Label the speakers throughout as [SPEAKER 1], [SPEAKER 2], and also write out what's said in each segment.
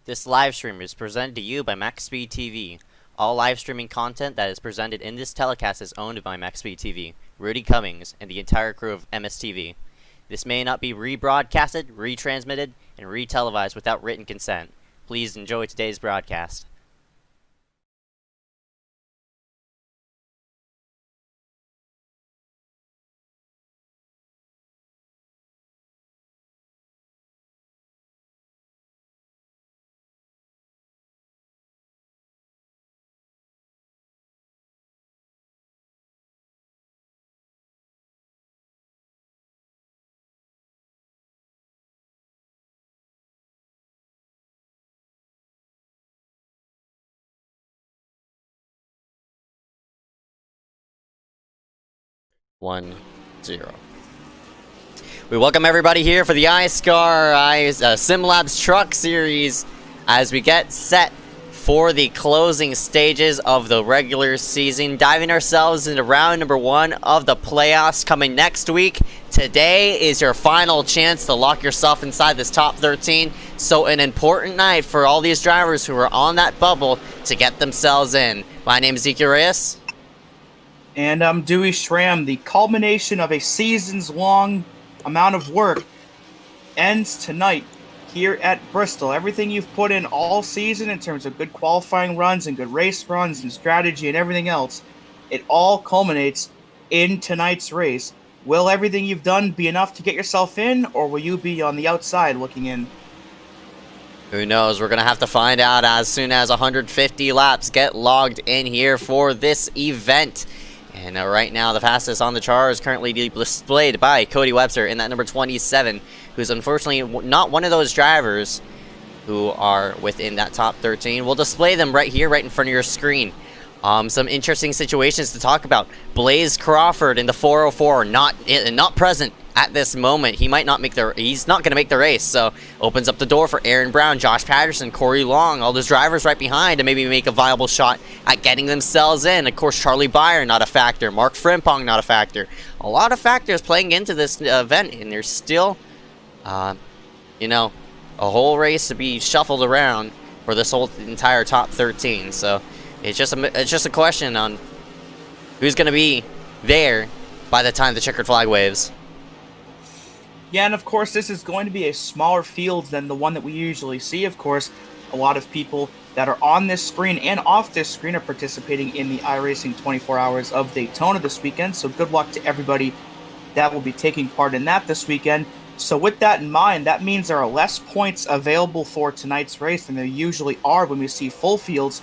[SPEAKER 1] This live stream is presented to you by SYMTV. All live streaming content that is presented in this telecast is owned by SYMTV, Rudy Cummings, and the entire crew of MSTV. This may not be rebroadcasted, retransmitted, and retelevised without written consent. Please enjoy today's broadcast. One, zero. We welcome everybody here for the iSCAR SimLabs Truck Series as we get set for the closing stages of the regular season, diving ourselves into round number 1 of the playoffs coming next week. Today is your final chance to lock yourself inside this top 13, so an important night for all these drivers who are on that bubble to get themselves in. My name is Ezeckiel Reyes.
[SPEAKER 2] And I'm Dewey Schramm. The culmination of a seasons-long amount of work ends tonight here at Bristol. Everything you've put in all season in terms of good qualifying runs and good race runs and strategy and everything else, it all culminates in tonight's race. Will everything you've done be enough to get yourself in, or will you be on the outside looking in?
[SPEAKER 1] Who knows? We're going to have to find out as soon as 150 laps get logged in here for this event. And right now, the fastest on the chart is currently displayed by Cody Webster in that number 27, who's unfortunately not one of those drivers who are within that top 13. We'll display them right here, right in front of your screen. Some interesting situations to talk about. Blaze Crawford in the 404, not present at this moment. He's not going to make the race, so opens up the door for Aaron Brown, Josh Patterson, Corey Long, all those drivers right behind to maybe make a viable shot at getting themselves in. Of course, Charlie Byer, not a factor. Mark Frimpong, not a factor. A lot of factors playing into this event, and there's still, a whole race to be shuffled around for this whole entire top 13. So it's just a question on who's going to be there by the time the checkered flag waves.
[SPEAKER 2] Yeah, and of course, this is going to be a smaller field than the one that we usually see. Of course, a lot of people that are on this screen and off this screen are participating in the iRacing 24 Hours of Daytona this weekend. So good luck to everybody that will be taking part in that this weekend. So with that in mind, that means there are less points available for tonight's race than there usually are when we see full fields.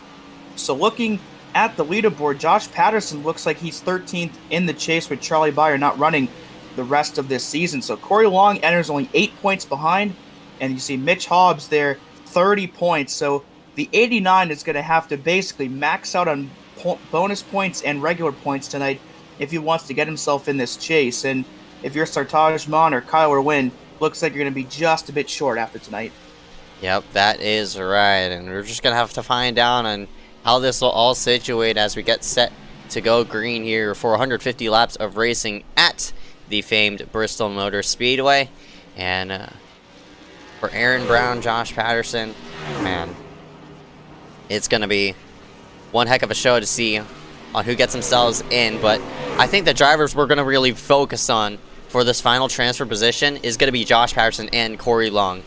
[SPEAKER 2] So looking at the leaderboard, Josh Patterson looks like he's 13th in the chase with Charlie Byer not running the rest of this season. So Corey Long enters only 8 points behind, and you see Mitch Hobbs there, 30 points. So the 89 is going to have to basically max out on bonus points and regular points tonight if he wants to get himself in this chase. And if you're Sartaj Mon or Kyler Wynn, looks like you're going to be just a bit short after tonight.
[SPEAKER 1] Yep, that is right. And we're just going to have to find out on how this will all situate as we get set to go green here for 150 laps of racing at the famed Bristol Motor Speedway. And for Aaron Brown, Josh Patterson, man, it's going to be one heck of a show to see on who gets themselves in. But I think the drivers we're going to really focus on for this final transfer position is going to be Josh Patterson and Corey Long.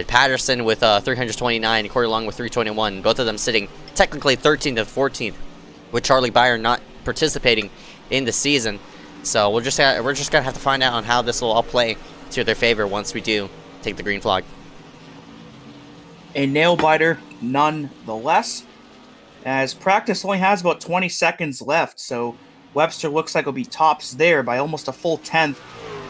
[SPEAKER 1] Patterson with 329, Corey Long with 321, both of them sitting technically 13th and 14th, with Charlie Byer not participating in the season. So we're just gonna have to find out on how this will all play to their favor once we do take the green flag.
[SPEAKER 2] A nail biter nonetheless, as practice only has about 20 seconds left. So Webster looks like he'll be tops there by almost a full 10th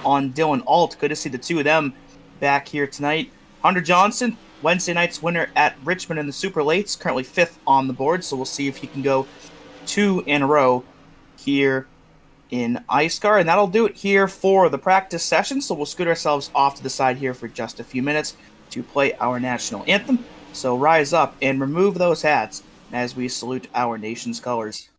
[SPEAKER 2] on Dylan Alt. Good to see the two of them back here tonight. Hunter Johnson, Wednesday night's winner at Richmond in the Super Lates, currently 5th on the board. So we'll see if he can go 2 in a row here in iSCAR, and that'll do it here for the practice session. So we'll scoot ourselves off to the side here for just a few minutes to play our national anthem. So rise up and remove those hats as we salute our nation's colors.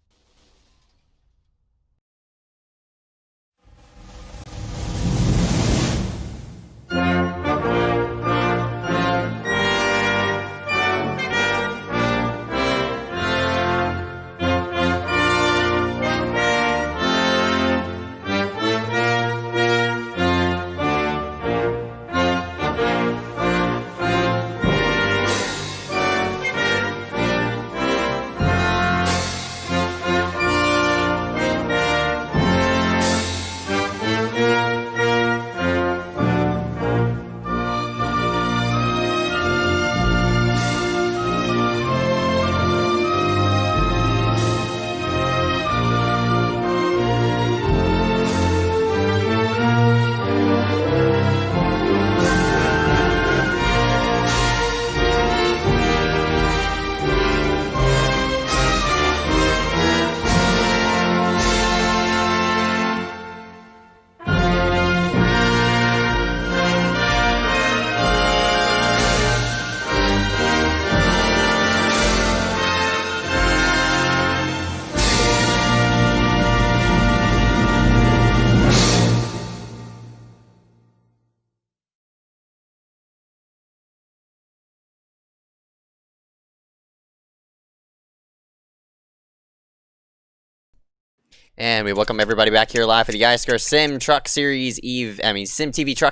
[SPEAKER 1] And we welcome everybody back here live for the iSCAR SYMTV Truck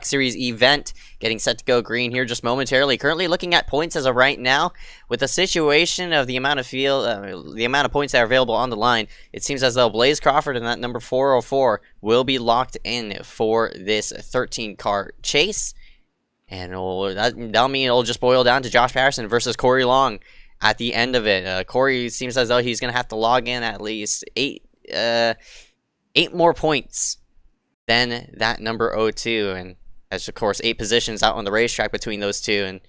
[SPEAKER 1] Series event, getting set to go green here just momentarily. Currently looking at points as of right now, with the situation of the amount of points that are available on the line. It seems as though Blaze Crawford and that number 404 will be locked in for this 13-car chase, and that'll mean it'll just boil down to Josh Patterson versus Corey Long at the end of it. Corey seems as though he's going to have to log in at least 8 more points than that number 02, and that's of course 8 positions out on the racetrack between those two, and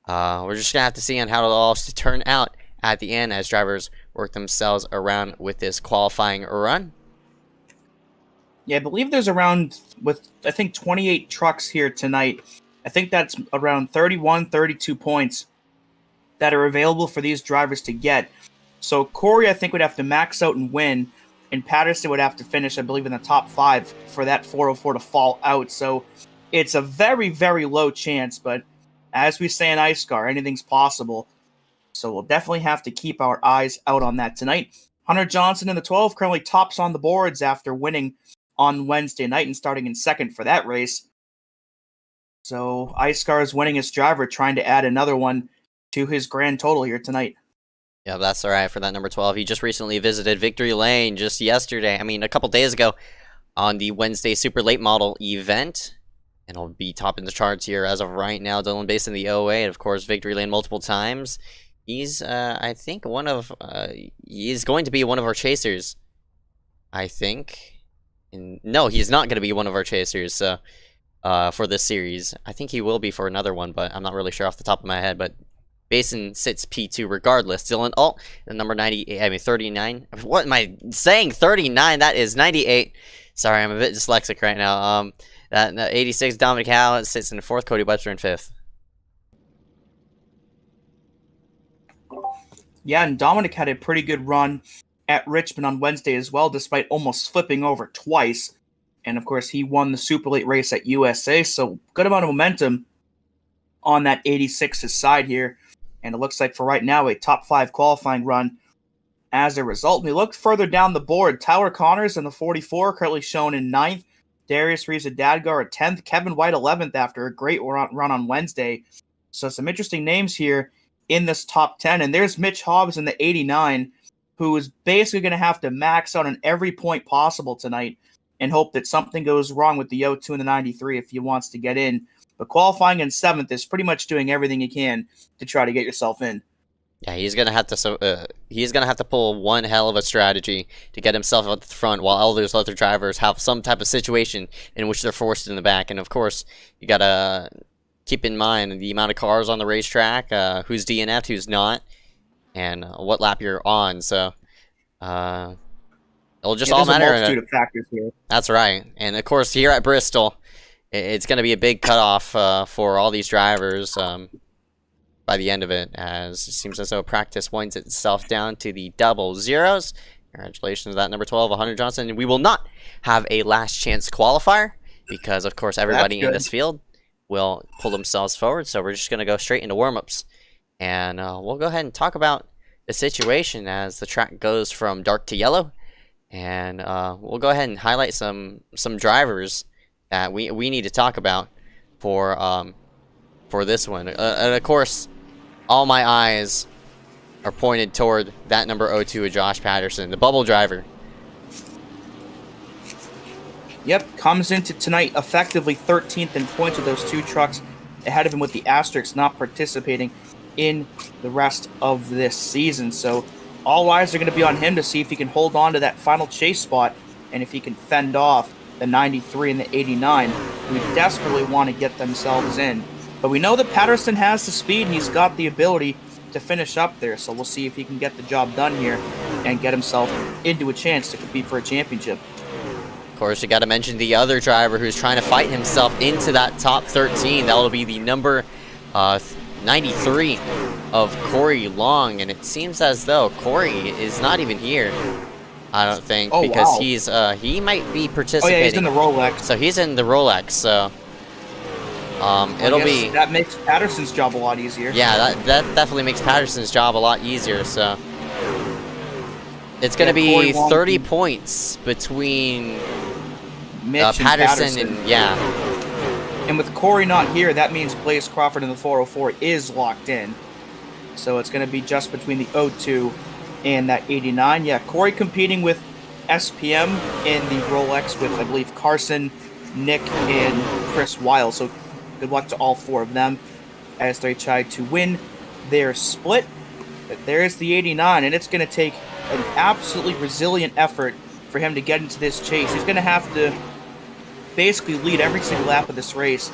[SPEAKER 1] we're just gonna have to see on how it all turn out at the end as drivers work themselves around with this qualifying run.
[SPEAKER 2] Yeah, I believe there's around, with I think 28 trucks here tonight, I think that's around 32 points that are available for these drivers to get. So Corey, I think, would have to max out and win, and Patterson would have to finish, I believe, in the top 5 for that 404 to fall out. So it's a very, very low chance, but as we say in iSCAR, anything's possible. So we'll definitely have to keep our eyes out on that tonight. Hunter Johnson in the 12 currently tops on the boards after winning on Wednesday night and starting in second for that race. So iSCAR is winning his driver, trying to add another one to his grand total here tonight.
[SPEAKER 1] Yeah, that's all right for that number 12. He just recently visited Victory Lane just yesterday. I mean, a couple days ago on the Wednesday Super Late Model event. And he'll be topping the charts here as of right now. Dylan Basin in the 08, of course, Victory Lane multiple times. He's, I think, he's going to be one of our chasers, I think. No, he's not going to be one of our chasers for this series. I think he will be for another one, but I'm not really sure off the top of my head. But Basin sits P2 regardless. Dylan Alt, the number 39. What am I saying? 39? That is 98. Sorry, I'm a bit dyslexic right now. That 86, Dominic Howlett sits in 4th. Cody Webster in 5th.
[SPEAKER 2] Yeah, and Dominic had a pretty good run at Richmond on Wednesday as well, despite almost flipping over twice. And of course, he won the super late race at USA, so good amount of momentum on that 86's side here. And it looks like for right now, a top 5 qualifying run as a result. And we look further down the board. Tyler Connors in the 44, currently shown in 9th. Darius Reza-Dadgar at 10th. Kevin White 11th after a great run on Wednesday. So some interesting names here in this top 10. And there's Mitch Hobbs in the 89, who is basically going to have to max out on every point possible tonight and hope that something goes wrong with the 02 and the 93 if he wants to get in. But qualifying in 7th is pretty much doing everything he can to try to get yourself in.
[SPEAKER 1] Yeah, he's gonna have to pull one hell of a strategy to get himself at the front, while all those other drivers have some type of situation in which they're forced in the back. And of course, you gotta keep in mind the amount of cars on the racetrack, who's DNF'd, who's not, and what lap you're on. So it'll just all matter.
[SPEAKER 2] There's a multitude of factors here.
[SPEAKER 1] That's right. And of course, here at Bristol, it's going to be a big cutoff for all these drivers by the end of it, as it seems as though practice winds itself down to the double zeros. Congratulations to that number 12, Hunter Johnson. We will not have a last chance qualifier because, of course, everybody in this field will pull themselves forward. So we're just going to go straight into warm-ups. And we'll go ahead and talk about the situation as the track goes from dark to yellow. And we'll go ahead and highlight some drivers that we need to talk about for this one. And of course, all my eyes are pointed toward that number 02 of Josh Patterson, the bubble driver.
[SPEAKER 2] Yep, comes into tonight effectively 13th in points with those 2 trucks ahead of him, with the asterisks not participating in the rest of this season. So all eyes are going to be on him to see if he can hold on to that final chase spot and if he can fend off the 93 and the 89, who desperately want to get themselves in. But we know that Patterson has the speed and he's got the ability to finish up there, so we'll see if he can get the job done here and get himself into a chance to compete for a championship.
[SPEAKER 1] Of course, you got to mention the other driver who's trying to fight himself into that top 13. That will be the number 93 of Corey Long, and it seems as though Corey is not even here. I don't think, because he's he might be participating.
[SPEAKER 2] Oh yeah, he's in the Rolex.
[SPEAKER 1] So he's in the Rolex. So it'll be
[SPEAKER 2] that makes Patterson's job a lot easier.
[SPEAKER 1] Yeah, that definitely makes Patterson's job a lot easier. So It's going to
[SPEAKER 2] Corey
[SPEAKER 1] be
[SPEAKER 2] Wong
[SPEAKER 1] 30 points between
[SPEAKER 2] Mitch
[SPEAKER 1] Patterson and, yeah.
[SPEAKER 2] And with Corey not here, that means Blaze Crawford in the 404 is locked in. So it's going to be just between the 02 and that 89. Yeah, Corey competing with SPM in the Rolex with, I believe, Carson, Nick, and Chris Weil. So good luck to all four of them as they try to win their split. But there's the 89, and it's going to take an absolutely resilient effort for him to get into this chase. He's going to have to basically lead every single lap of this race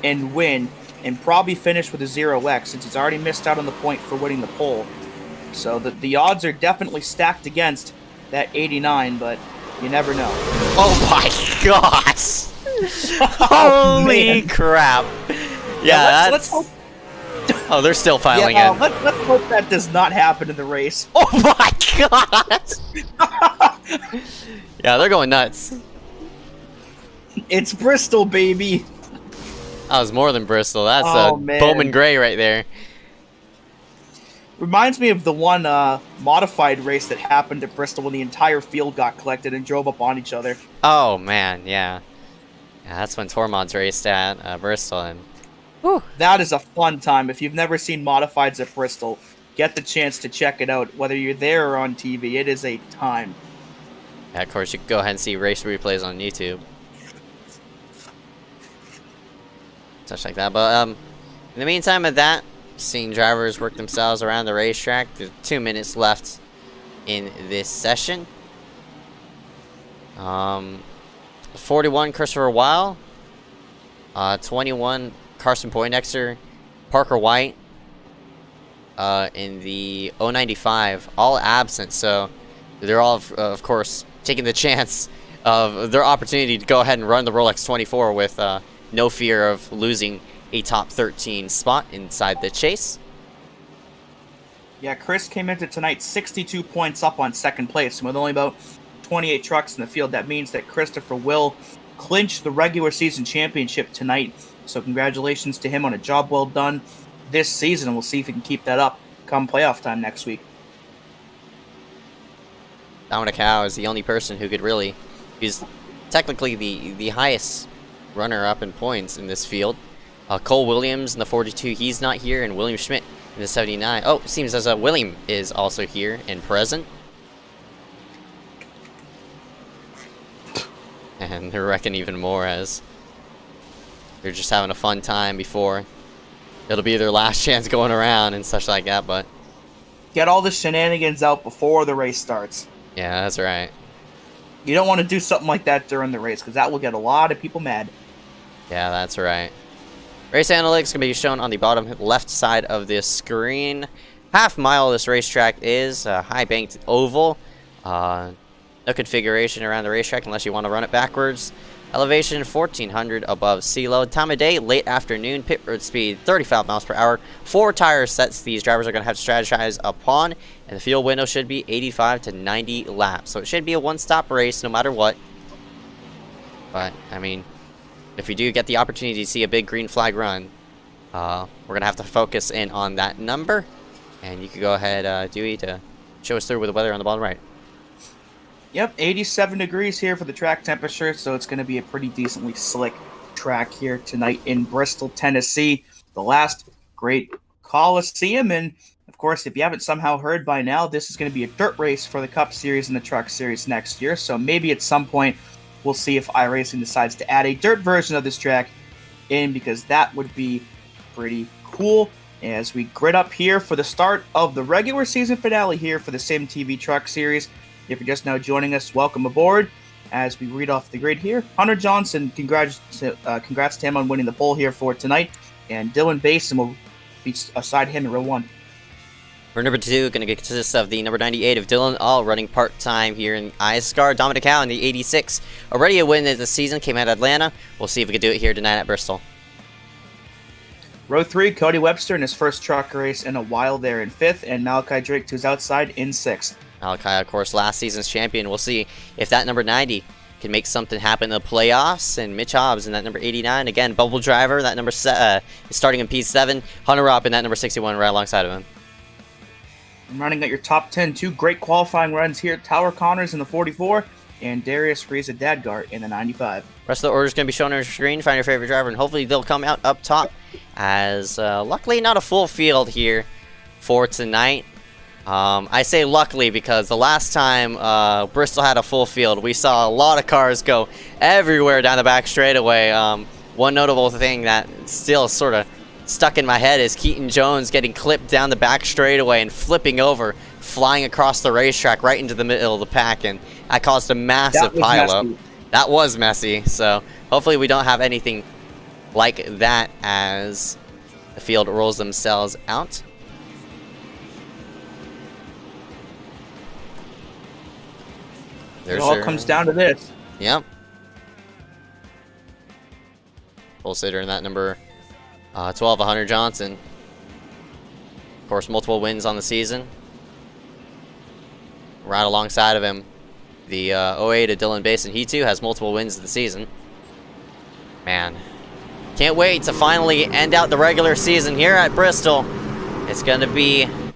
[SPEAKER 2] and win, and probably finish with a 0x since he's already missed out on the point for winning the pole. So the odds are definitely stacked against that 89, but you never know.
[SPEAKER 1] Oh my gosh! Holy crap! Yeah,
[SPEAKER 2] let's hope.
[SPEAKER 1] Oh, they're still filing in.
[SPEAKER 2] Let's hope that does not happen in the race.
[SPEAKER 1] Oh my gosh! Yeah, they're going nuts.
[SPEAKER 2] It's Bristol, baby.
[SPEAKER 1] That was more than Bristol. That's
[SPEAKER 2] man.
[SPEAKER 1] Bowman Gray right there.
[SPEAKER 2] Reminds me of the one modified race that happened at Bristol when the entire field got collected and drove up on each other.
[SPEAKER 1] Oh man, yeah. Yeah, that's when Tormod's raced at Bristol, and whew.
[SPEAKER 2] That is a fun time. If you've never seen modifieds at Bristol, get the chance to check it out. Whether you're there or on TV, it is a time.
[SPEAKER 1] Yeah, of course, you can go ahead and see race replays on YouTube. Such like that, but in the meantime of that, seeing drivers work themselves around the racetrack. There's 2 minutes left in this session. 41 Christopher Weil, 21 Carson Poindexter, Parker White in the 095, all absent, so they're all of course taking the chance of their opportunity to go ahead and run the Rolex 24 with no fear of losing a top 13 spot inside the chase.
[SPEAKER 2] Yeah, Chris came into tonight 62 points up on second place, and with only about 28 trucks in the field, that means that Christopher will clinch the regular season championship tonight. So congratulations to him on a job well done this season, and we'll see if he can keep that up come playoff time next week.
[SPEAKER 1] Dominic Howe is the only person who could really, he's technically the highest runner-up in points in this field. Cole Williams in the 42, he's not here, and William Schmidt in the 79. Oh, it seems as William is also here and present. And they're wrecking even more as they're just having a fun time before it'll be their last chance going around and such like that, but
[SPEAKER 2] get all the shenanigans out before the race starts.
[SPEAKER 1] Yeah, that's right.
[SPEAKER 2] You don't want to do something like that during the race, because that will get a lot of people mad.
[SPEAKER 1] Yeah, that's right. Race analytics can be shown on the bottom left side of this screen. Half mile of this racetrack is a high banked oval. No configuration around the racetrack unless you want to run it backwards. Elevation 1400 above sea level. Time of day, late afternoon. Pit road speed 35 miles per hour. 4 tire sets these drivers are going to have to strategize upon. And the field window should be 85 to 90 laps. So it should be a one-stop race no matter what. But, I mean, if you do get the opportunity to see a big green flag run, we're going to have to focus in on that number. And you can go ahead, Dewey, to show us through with the weather on the bottom right.
[SPEAKER 2] Yep, 87 degrees here for the track temperature, so it's going to be a pretty decently slick track here tonight in Bristol, Tennessee, the last great Coliseum. And, of course, if you haven't somehow heard by now, this is going to be a dirt race for the Cup Series and the Truck Series next year, so maybe at some point we'll see if iRacing decides to add a dirt version of this track in, because that would be pretty cool. As we grid up here for the start of the regular season finale here for the SYMTV Truck Series. If you're just now joining us, welcome aboard. As we read off the grid here, Hunter Johnson, congrats to him on winning the pole here for tonight, and Dylan Basin will be aside him in row 1.
[SPEAKER 1] For number 2, going to consist of the number 98 of Dylan, all running part-time here in iSCAR. Dominic Howe in the 86, already a win this season, came out of Atlanta. We'll see if we can do it here tonight at Bristol.
[SPEAKER 2] Row 3, Cody Webster in his first truck race in a while there in 5th, and Malachi Drake, who's outside, in 6th.
[SPEAKER 1] Malachi, of course, last season's champion. We'll see if that number 90 can make something happen in the playoffs. And Mitch Hobbs in that number 89. Again, Bubble Driver, that number is starting in P7. Hunter Ropp in that number 61 right alongside of him.
[SPEAKER 2] And running at your top 10, 2 great qualifying runs here. Tower Connors in the 44 and Darius Reza Dadgart in the 95.
[SPEAKER 1] Rest of the order is going to be shown on your screen. Find your favorite driver, and hopefully they'll come out up top. As luckily not a full field here for tonight. I say luckily because the last time Bristol had a full field, we saw a lot of cars go everywhere down the back straightaway. One notable thing that still sort of stuck in my head is Keaton Jones getting clipped down the back straightaway and flipping over, flying across the racetrack right into the middle of the pack, and that caused a massive pileup. That was messy, so hopefully we don't have anything like that as the field rolls themselves out.
[SPEAKER 2] It all comes down to this.
[SPEAKER 1] Yep. Full sitter in that number 12, Hunter Johnson. Of course, multiple wins on the season. Right alongside of him, the 08 of Dylan Basin. He too has multiple wins of the season. Man, can't wait to finally end out the regular season here at Bristol. It's going to be an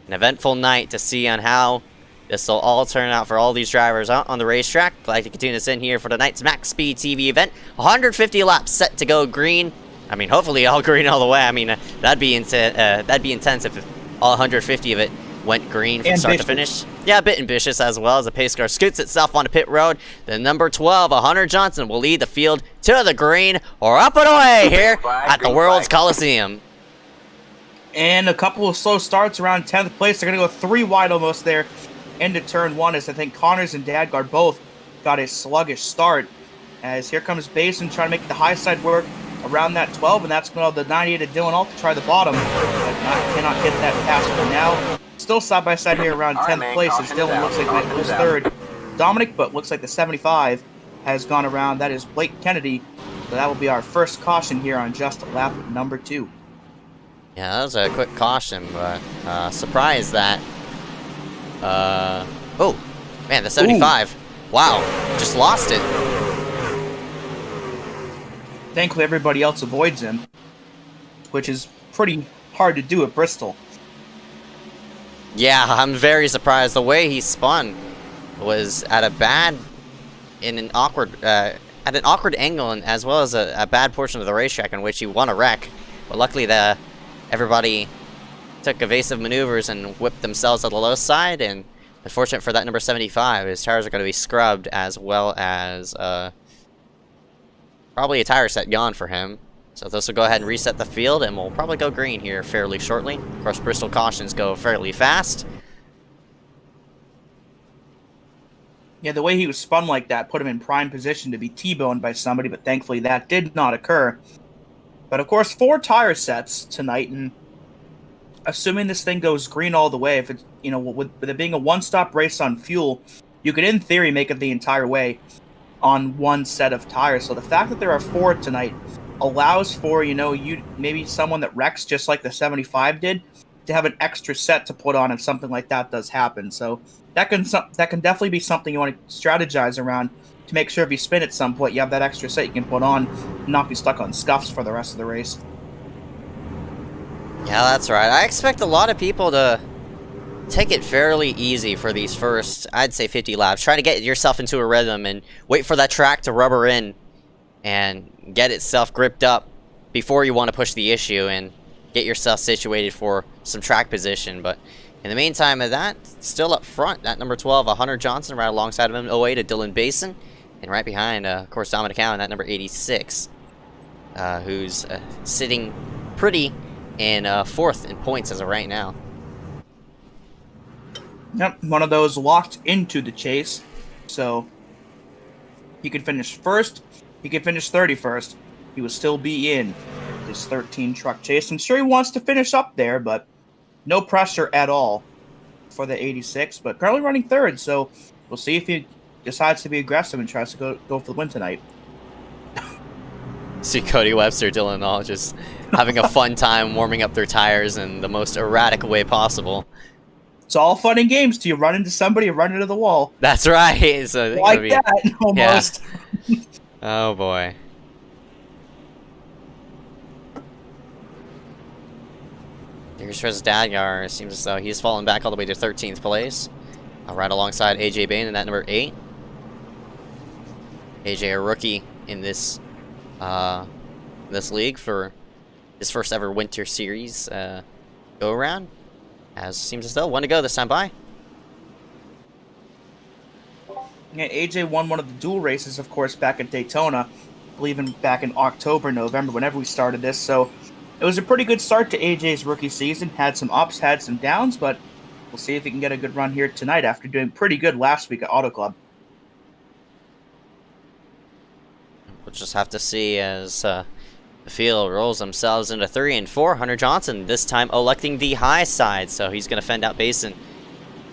[SPEAKER 1] eventful night to see on how this will all turn out for all these drivers out on the racetrack. I'd like to continue us in here for tonight's Max Speed TV event. 150 laps set to go green. I mean, hopefully all green all the way. I mean, that'd be intense if all 150 of it went green from start to finish. Yeah, a bit ambitious as well as the pace car scoots itself onto pit road. The number 12, Hunter Johnson, will lead the field to the green or up and away here at the World's Coliseum.
[SPEAKER 2] And a couple of slow starts around 10th place. They're going to go 3 wide almost there into turn 1, as I think Connors and Dadgard both got a sluggish start. As here comes Basin trying to make the high side work around that 12, and that's going to the 98 of Dylan Alt to try the bottom. But cannot get that pass for now. Still side by side here around 10th place, as Dylan looks like that was third. Dominic, but looks like the 75 has gone around. That is Blake Kennedy. So that will be our first caution here on just lap number 2.
[SPEAKER 1] Yeah, that was a quick caution, but surprised that. Oh, man, the 75. Ooh. Wow, just lost it.
[SPEAKER 2] Thankfully, everybody else avoids him, which is pretty hard to do at Bristol.
[SPEAKER 1] Yeah, I'm very surprised. The way he spun was at an awkward angle, and as well as a bad portion of the racetrack in which he won a wreck. But luckily, everybody took evasive maneuvers and whipped themselves to the low side, and unfortunate for that number 75, his tires are going to be scrubbed, as well as probably a tire set gone for him. So this will go ahead and reset the field, and we'll probably go green here fairly shortly. Of course, Bristol cautions go fairly fast.
[SPEAKER 2] Yeah, the way he was spun like that put him in prime position to be T-boned by somebody, but thankfully that did not occur. But of course, 4 tire sets tonight, and assuming this thing goes green all the way, if it's, you know, with it being a one-stop race on fuel, you could in theory make it the entire way on one set of tires. So the fact that there are 4 tonight allows for, you know, maybe someone that wrecks just like the 75 did to have an extra set to put on if something like that does happen. So that can definitely be something you want to strategize around to make sure if you spin at some point, you have that extra set you can put on and not be stuck on scuffs for the rest of the race.
[SPEAKER 1] Yeah, that's right. I expect a lot of people to take it fairly easy for these first, I'd say, 50 laps. Try to get yourself into a rhythm and wait for that track to rubber in and get itself gripped up before you want to push the issue and get yourself situated for some track position. But in the meantime of that, still up front, that number 12, Hunter Johnson, right alongside of him, 08 of Dylan Basin, and right behind, of course, Dominic Allen, that number 86, who's sitting pretty in 4th in points as of right now.
[SPEAKER 2] Yep, one of those locked into the chase, so he could finish first, he could finish 31st, he would still be in this 13 truck chase. I'm sure he wants to finish up there, but no pressure at all for the 86, but currently running 3rd, so we'll see if he decides to be aggressive and tries to go for the win tonight.
[SPEAKER 1] See Cody Webster, Dylan All just having a fun time warming up their tires in the most erratic way possible.
[SPEAKER 2] It's all fun and games till you run into somebody and run into the wall.
[SPEAKER 1] That's right. So
[SPEAKER 2] like that, almost.
[SPEAKER 1] Yeah. Oh, boy. There's Dagar. It seems as though he's fallen back all the way to 13th place. Right alongside AJ Bain in that number 8. AJ, a rookie in this league for his first ever Winter Series go around. As seems as though one to go this time by.
[SPEAKER 2] Yeah, AJ won one of the dual races, of course, back at Daytona. I believe back in October, November, whenever we started this. So it was a pretty good start to AJ's rookie season. Had some ups, had some downs, but we'll see if he can get a good run here tonight after doing pretty good last week at Auto Club.
[SPEAKER 1] We'll just have to see as the field rolls themselves into 3 and 4. Hunter Johnson this time electing the high side, so he's going to fend out Basin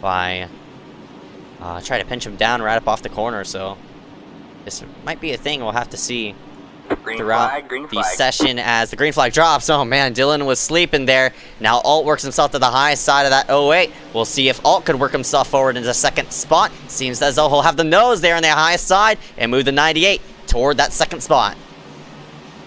[SPEAKER 1] by try to pinch him down right up off the corner. So this might be a thing we'll have to see throughout the session as the green flag drops. Oh man, Dylan was sleeping there. Now Alt works himself to the high side of that 08. We'll see if Alt could work himself forward into second spot. Seems as though he'll have the nose there on the high side and move the 98 toward that second spot.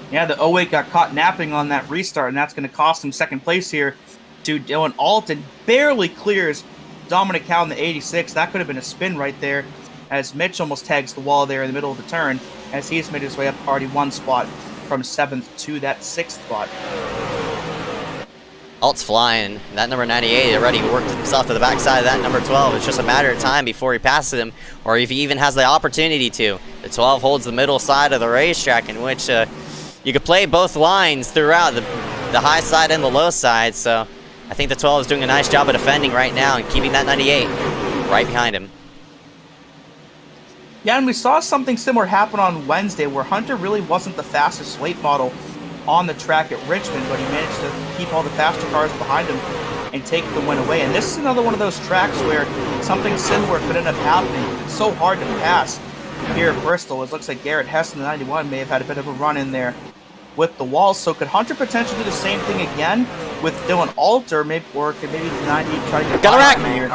[SPEAKER 2] Yeah, the 08 got caught napping on that restart, and that's going to cost him second place here to Dylan Alt, and barely clears Dominic Cow in the 86. That could have been a spin right there, as Mitch almost tags the wall there in the middle of the turn, as he's made his way up already one spot from 7th to that 6th spot.
[SPEAKER 1] Alt's flying. That number 98 already worked himself to the backside of that number 12. It's just a matter of time before he passes him, or if he even has the opportunity to. The 12 holds the middle side of the racetrack, in which you could play both lines throughout, the high side and the low side. So I think the 12 is doing a nice job of defending right now and keeping that 98 right behind him.
[SPEAKER 2] Yeah, and we saw something similar happen on Wednesday, where Hunter really wasn't the fastest late model on the track at Richmond, but he managed to keep all the faster cars behind him and take the win away. And this is another one of those tracks where something similar could end up happening. It's so hard to pass here at Bristol. It looks like Garrett Hess in the 91 may have had a bit of a run in there with the walls. So could Hunter potentially do the same thing again with Dylan Alt, or maybe the 90 try to get
[SPEAKER 1] back
[SPEAKER 2] here?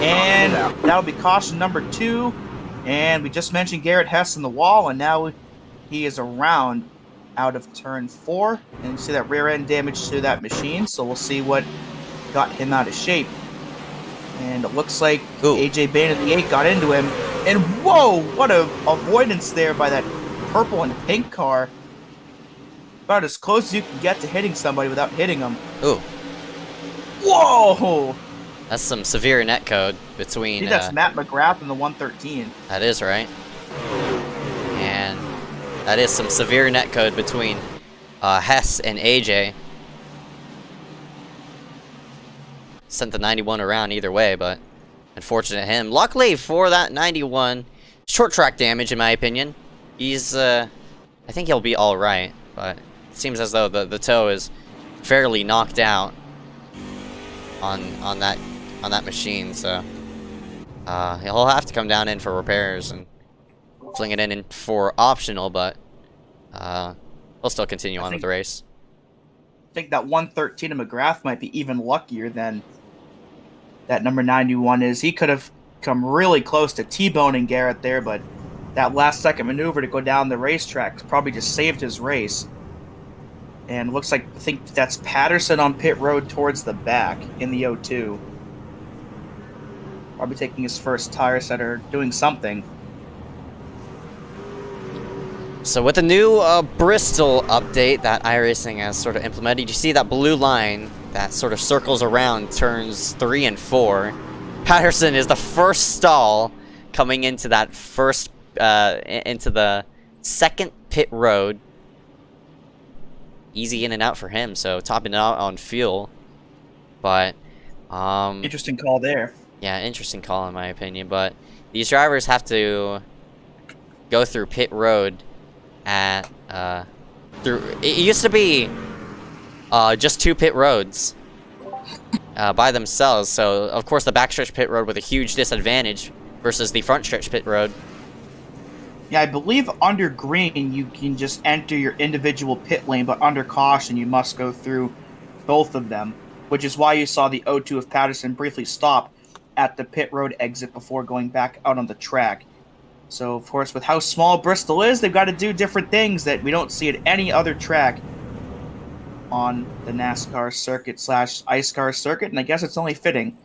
[SPEAKER 2] And that'll be caution number 2. And we just mentioned Garrett Hess in the wall, and now he is around out of turn 4, and you see that rear end damage to that machine, so we'll see what got him out of shape. And it looks like AJ Bain at the 8 got into him, and whoa, what a avoidance there by that purple and pink car. About as close as you can get to hitting somebody without hitting them.
[SPEAKER 1] Ooh.
[SPEAKER 2] Whoa!
[SPEAKER 1] That's some severe netcode between...
[SPEAKER 2] See, that's Matt McGrath in the 113.
[SPEAKER 1] That is right. And that is some severe netcode between Hess and AJ. Sent the 91 around either way, but unfortunate him. Luckily for that 91, short track damage in my opinion. He's, I think he'll be alright, but it seems as though the toe is fairly knocked out on that machine, so he'll have to come down in for repairs and fling it in for optional, but he'll still continue on with the race.
[SPEAKER 2] I think that 113 of McGrath might be even luckier than that number 91 is. He could have come really close to T-boning Garrett there, but that last second maneuver to go down the racetrack probably just saved his race. And looks like, I think that's Patterson on pit road towards the back in the 02. Probably taking his first tire set or doing something.
[SPEAKER 1] So with the new Bristol update that iRacing has sort of implemented, you see that blue line that sort of circles around turns 3 and 4. Patterson is the first stall coming into that first, into the second pit road. Easy in and out for him, so topping it out on fuel. But,
[SPEAKER 2] interesting call there.
[SPEAKER 1] Yeah, interesting call in my opinion, but these drivers have to go through pit road at, it used to be just 2 pit roads by themselves, so of course the backstretch pit road with a huge disadvantage versus the front stretch pit road.
[SPEAKER 2] Yeah, I believe under green you can just enter your individual pit lane, but under caution you must go through both of them, which is why you saw the 02 of Patterson briefly stop at the pit road exit before going back out on the track. So, of course, with how small Bristol is, they've got to do different things that we don't see at any other track on the NASCAR circuit slash iSCAR circuit, and I guess it's only fitting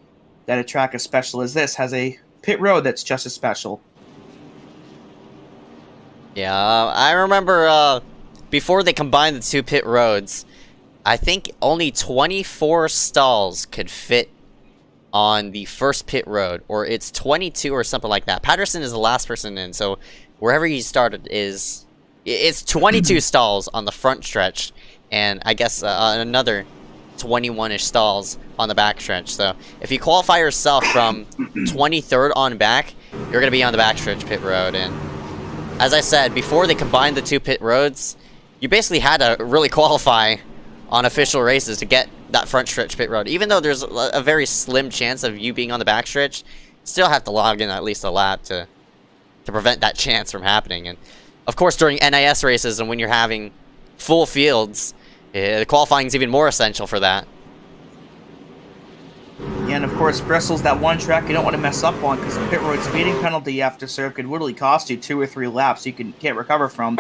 [SPEAKER 2] that a track as special as this has a pit road that's just as special.
[SPEAKER 1] Yeah, I remember before they combined the two pit roads, I think only 24 stalls could fit on the first pit road, or it's 22 or something like that. Patterson is the last person in, so wherever he started it's 22 stalls on the front stretch, and I guess another 21-ish stalls on the back stretch. So if you qualify yourself from 23rd on back, you're going to be on the back stretch pit road. And as I said, before they combined the two pit roads, you basically had to really qualify on official races to get that front stretch pit road. Even though there's a very slim chance of you being on the back stretch, still have to log in at least a lap to prevent that chance from happening. And of course, during NIS races and when you're having full fields, the qualifying is even more essential for that.
[SPEAKER 2] Yeah, and of course, Bristol's that one track you don't want to mess up on, because the pit road speeding penalty you have to serve could literally cost you 2 or 3 laps you can't recover from.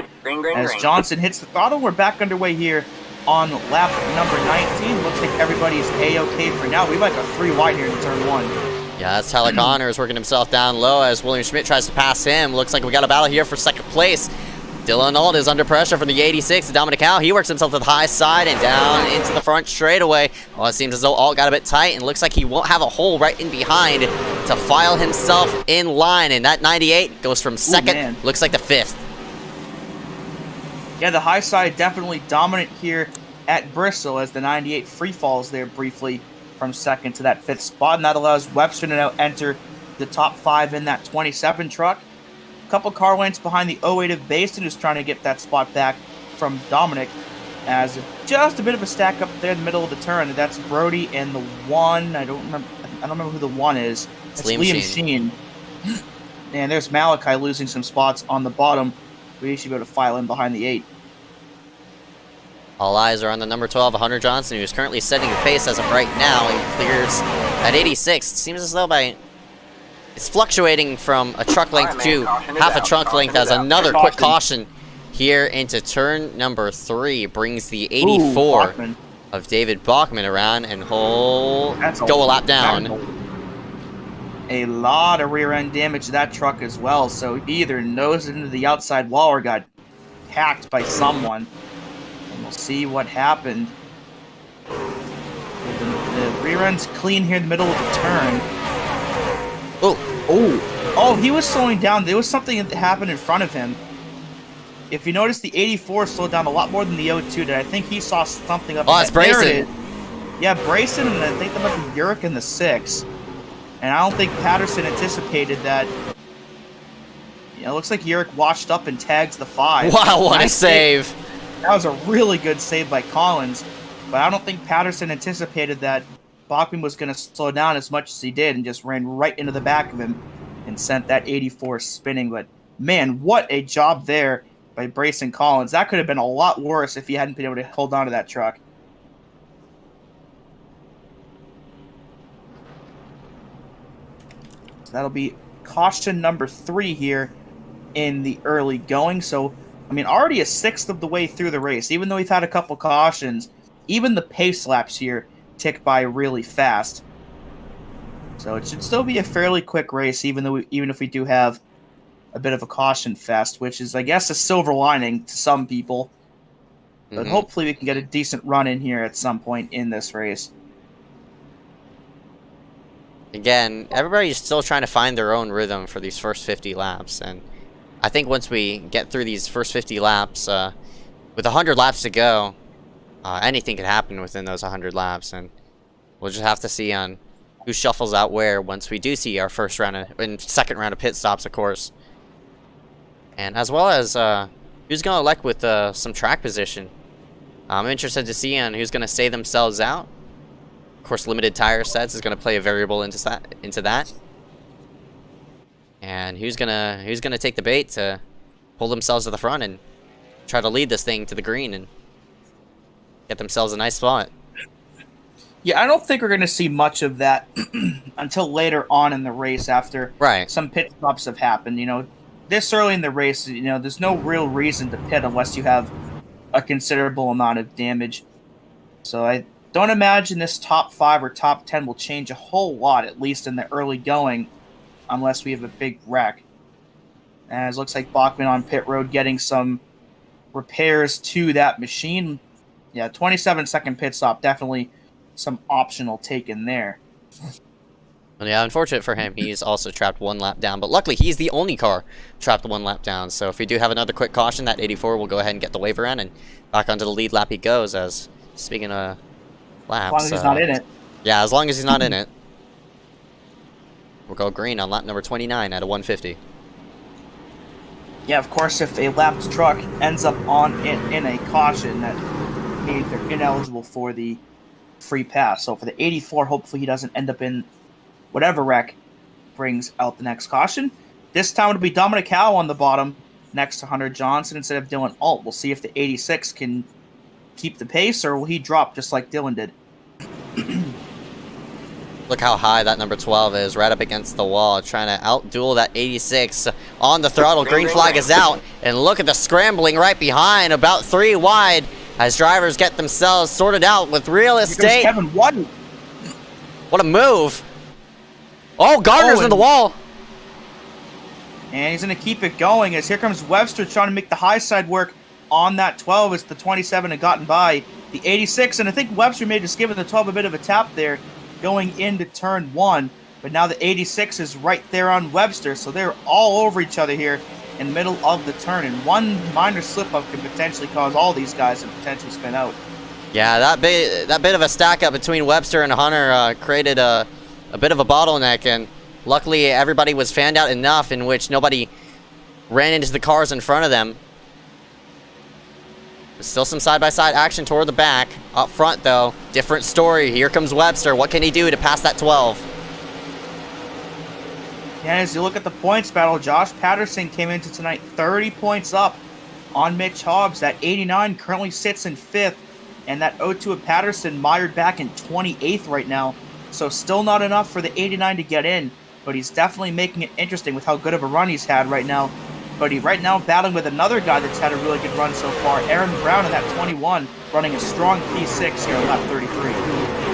[SPEAKER 2] As Johnson hits the throttle, we're back underway here on lap number 19. Looks like everybody's A-OK for now. We might go 3 wide here in turn 1.
[SPEAKER 1] Yeah, that's Tyler Connors working himself down low as William Schmidt tries to pass him. Looks like we got a battle here for second place. Dylan Ault is under pressure from the 86. Dominic Howe, he works himself to the high side and down into the front straightaway. Well, it seems as though Ault got a bit tight and looks like he won't have a hole right in behind to file himself in line. And that 98 goes from second, looks like the 5th.
[SPEAKER 2] Yeah, the high side definitely dominant here at Bristol as the 98 free falls there briefly from second to that 5th spot. And that allows Webster to now enter the top 5 in that 27 truck. Couple car lengths behind the 08 of Basin, who's trying to get that spot back from Dominic, as just a bit of a stack up there in the middle of the turn. That's Brody and the 1. I don't remember who the 1 is. It's Liam Sheen. And there's Malachi losing some spots on the bottom. We should be able to file in behind the 8.
[SPEAKER 1] All eyes are on the number 12, Hunter Johnson, who's currently setting the pace as of right now. He clears at 86. It seems as though it's fluctuating from a truck length to half a truck length as another quick caution here into turn number 3 brings the 84 of David Bachman around and go a lap down.
[SPEAKER 2] A lot of rear end damage to that truck as well, so he either nosed into the outside wall or got hacked by someone. And we'll see what happened. The rear end's clean here in the middle of the turn. Oh, he was slowing down. There was something that happened in front of him. If you notice, the 84 slowed down a lot more than the 02 did. I think he saw something up there.
[SPEAKER 1] Oh, it's Brayson.
[SPEAKER 2] Yeah, Brayson, and I think that might be Uric in the 6. And I don't think Patterson anticipated that. Yeah, it looks like Uric washed up and tags the 5.
[SPEAKER 1] Wow, what a save.
[SPEAKER 2] That was a really good save by Collins. But I don't think Patterson anticipated that Bachman was going to slow down as much as he did and just ran right into the back of him and sent that 84 spinning. But, man, what a job there by Brayson Collins. That could have been a lot worse if he hadn't been able to hold on to that truck. So that'll be caution number 3 here in the early going. So, I mean, already a 6th of the way through the race. Even though we've had a couple cautions, even the pace laps here tick by really fast. So it should still be a fairly quick race, even if we do have a bit of a caution fest, which is, I guess, a silver lining to some people. But hopefully we can get a decent run in here at some point in this race.
[SPEAKER 1] Again, everybody's still trying to find their own rhythm for these first 50 laps, and I think once we get through these first 50 laps, with 100 laps to go, anything could happen within those 100 laps, and we'll just have to see on who shuffles out where once we do see our first round and second round of pit stops, of course. And as well as who's going to elect with some track position. I'm interested to see on who's going to stay themselves out. Of course, limited tire sets is going to play a variable into that. And who's gonna take the bait to pull themselves to the front and try to lead this thing to the green and get themselves a nice spot.
[SPEAKER 2] Yeah, I don't think we're going to see much of that until later on in the race after some pit stops have happened. You know, this early in the race, you know, there's no real reason to pit unless you have a considerable amount of damage. So I don't imagine this top 5 or top 10 will change a whole lot, at least in the early going, unless we have a big wreck. As looks like Bachman on pit road getting some repairs to that machine. Yeah, 27-second pit stop, definitely some optional taken there.
[SPEAKER 1] Yeah, unfortunate for him, he's also trapped 1 lap down, but luckily he's the only car trapped 1 lap down, so if we do have another quick caution, that 84 will go ahead and get the waiver in, and back onto the lead lap he goes, as, speaking of laps...
[SPEAKER 2] As long as he's not in it.
[SPEAKER 1] Yeah, as long as he's not in it. We'll go green on lap number 29 at a 150.
[SPEAKER 2] Yeah, of course, if a lapped truck ends up in a caution, that means they're ineligible for the free pass. So for the 84, hopefully he doesn't end up in whatever wreck brings out the next caution. This time it'll be Dominic Howe on the bottom next to Hunter Johnson instead of Dylan Alt. We'll see if the 86 can keep the pace, or will he drop just like Dylan did.
[SPEAKER 1] Look how high that number 12 is, right up against the wall, trying to outduel that 86 on the throttle. Green flag is out, and look at the scrambling right behind, about 3 wide, as drivers get themselves sorted out with real estate.
[SPEAKER 2] Kevin White.
[SPEAKER 1] What a move. Oh, Gardner's in the wall.
[SPEAKER 2] And he's going to keep it going as here comes Webster trying to make the high side work on that 12 as the 27 had gotten by the 86. And I think Webster may have just given the 12 a bit of a tap there going into turn 1. But now the 86 is right there on Webster. So they're all over each other here in the middle of the turn. And one minor slip-up could potentially cause all these guys to potentially spin out.
[SPEAKER 1] Yeah, that bit of a stack-up between Webster and Hunter created a bit of a bottleneck, and luckily everybody was fanned out enough in which nobody ran into the cars in front of them. There's still some side-by-side action toward the back. Up front, though, different story. Here comes Webster. What can he do to pass that 12?
[SPEAKER 2] Yeah, as you look at the points battle, Josh Patterson came into tonight 30 points up on Mitch Hobbs. That 89 currently sits in 5th, and that 02 of Patterson mired back in 28th right now. So still not enough for the 89 to get in, but he's definitely making it interesting with how good of a run he's had right now. But he's right now battling with another guy that's had a really good run so far, Aaron Brown in that 21, running a strong P6 here on lap 33.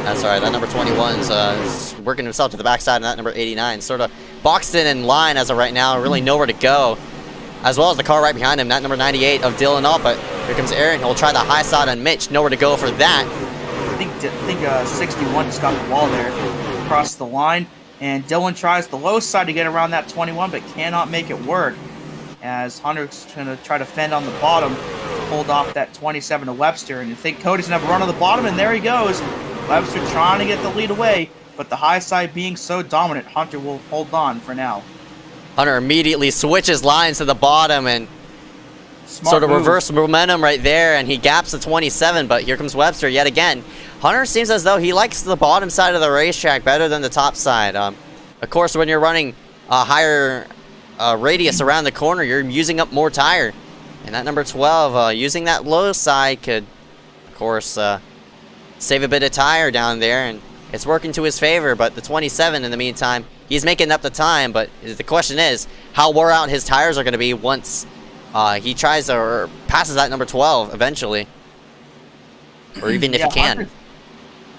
[SPEAKER 1] That's all right. That number 21 is working himself to the backside, and that number 89 sort of boxed in line as of right now, really nowhere to go. As well as the car right behind him, that number 98 of Dylan Alt, but here comes Aaron. He'll try the high side on Mitch, nowhere to go for that.
[SPEAKER 2] I think 61 just got the wall there across the line, and Dylan tries the low side to get around that 21, but cannot make it work. As Hunter's going to try to fend on the bottom, hold off that 27 to Webster, and you think Cody's going to have a run on the bottom, and there he goes. Webster trying to get the lead away, but the high side being so dominant, Hunter will hold on for now.
[SPEAKER 1] Hunter immediately switches lines to the bottom and sort of reverse momentum right there, and he gaps the 27, but here comes Webster yet again. Hunter seems as though he likes the bottom side of the racetrack better than the top side. Of course, when you're running a higher radius around the corner, you're using up more tire. And that number 12, using that low side could, of course, save a bit of tire down there, and it's working to his favor. But the 27, in the meantime, he's making up the time, but the question is how wore out his tires are going to be once he tries or passes that number 12 eventually, or even if he can.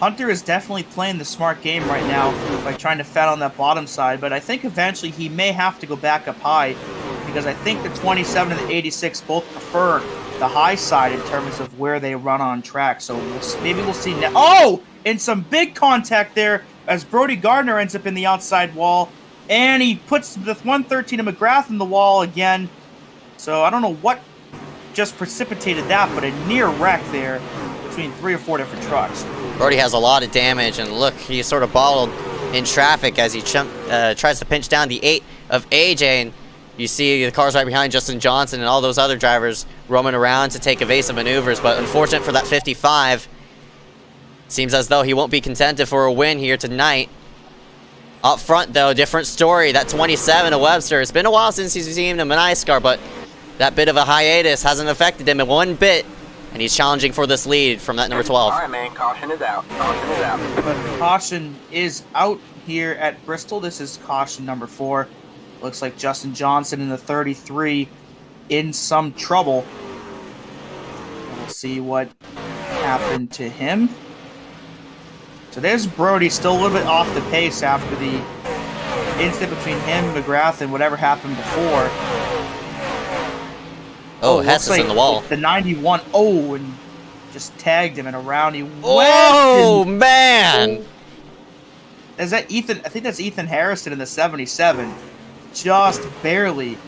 [SPEAKER 2] Hunter is definitely playing the smart game right now by trying to fat on that bottom side, but I think eventually he may have to go back up high, because I think the 27 and the 86 both prefer the high side in terms of where they run on track. So maybe we'll see now. Oh, and some big contact there as Brody Gardner ends up in the outside wall, and he puts the 113 of McGrath in the wall again. So I don't know what just precipitated that, but a near wreck there between 3 or 4 different trucks.
[SPEAKER 1] Brody has a lot of damage, and look, he's sort of bottled in traffic as he tries to pinch down the 8 of AJ, and you see the cars right behind Justin Johnson and all those other drivers roaming around to take evasive maneuvers, but unfortunate for that 55. Seems as though he won't be contented for a win here tonight. Up front, though, different story. That 27 of Webster. It's been a while since he's seen him in iSCAR, but that bit of a hiatus hasn't affected him in one bit, and he's challenging for this lead from that number 12.
[SPEAKER 3] All right, man. Caution is out. Caution is out.
[SPEAKER 2] But the caution is out here at Bristol. This is caution number 4. Looks like Justin Johnson in the 33 in some trouble. We'll see what happened to him. So there's Brody, still a little bit off the pace after the incident between him, McGrath, and whatever happened before.
[SPEAKER 1] Oh, Hess is
[SPEAKER 2] like
[SPEAKER 1] in the wall.
[SPEAKER 2] The 91. Oh, and just tagged him, and around he went.
[SPEAKER 1] Oh, man!
[SPEAKER 2] Is that Ethan? I think that's Ethan Harrison in the 77. Just barely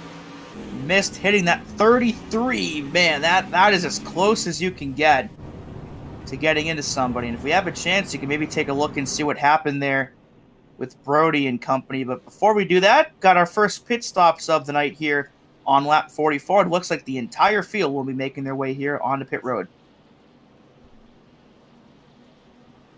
[SPEAKER 2] missed hitting that 33. Man, that is as close as you can get to getting into somebody. And if we have a chance, you can maybe take a look and see what happened there with Brody and company. But before we do that, got our first pit stops of the night here on lap 44. It looks like the entire field will be making their way here onto pit road.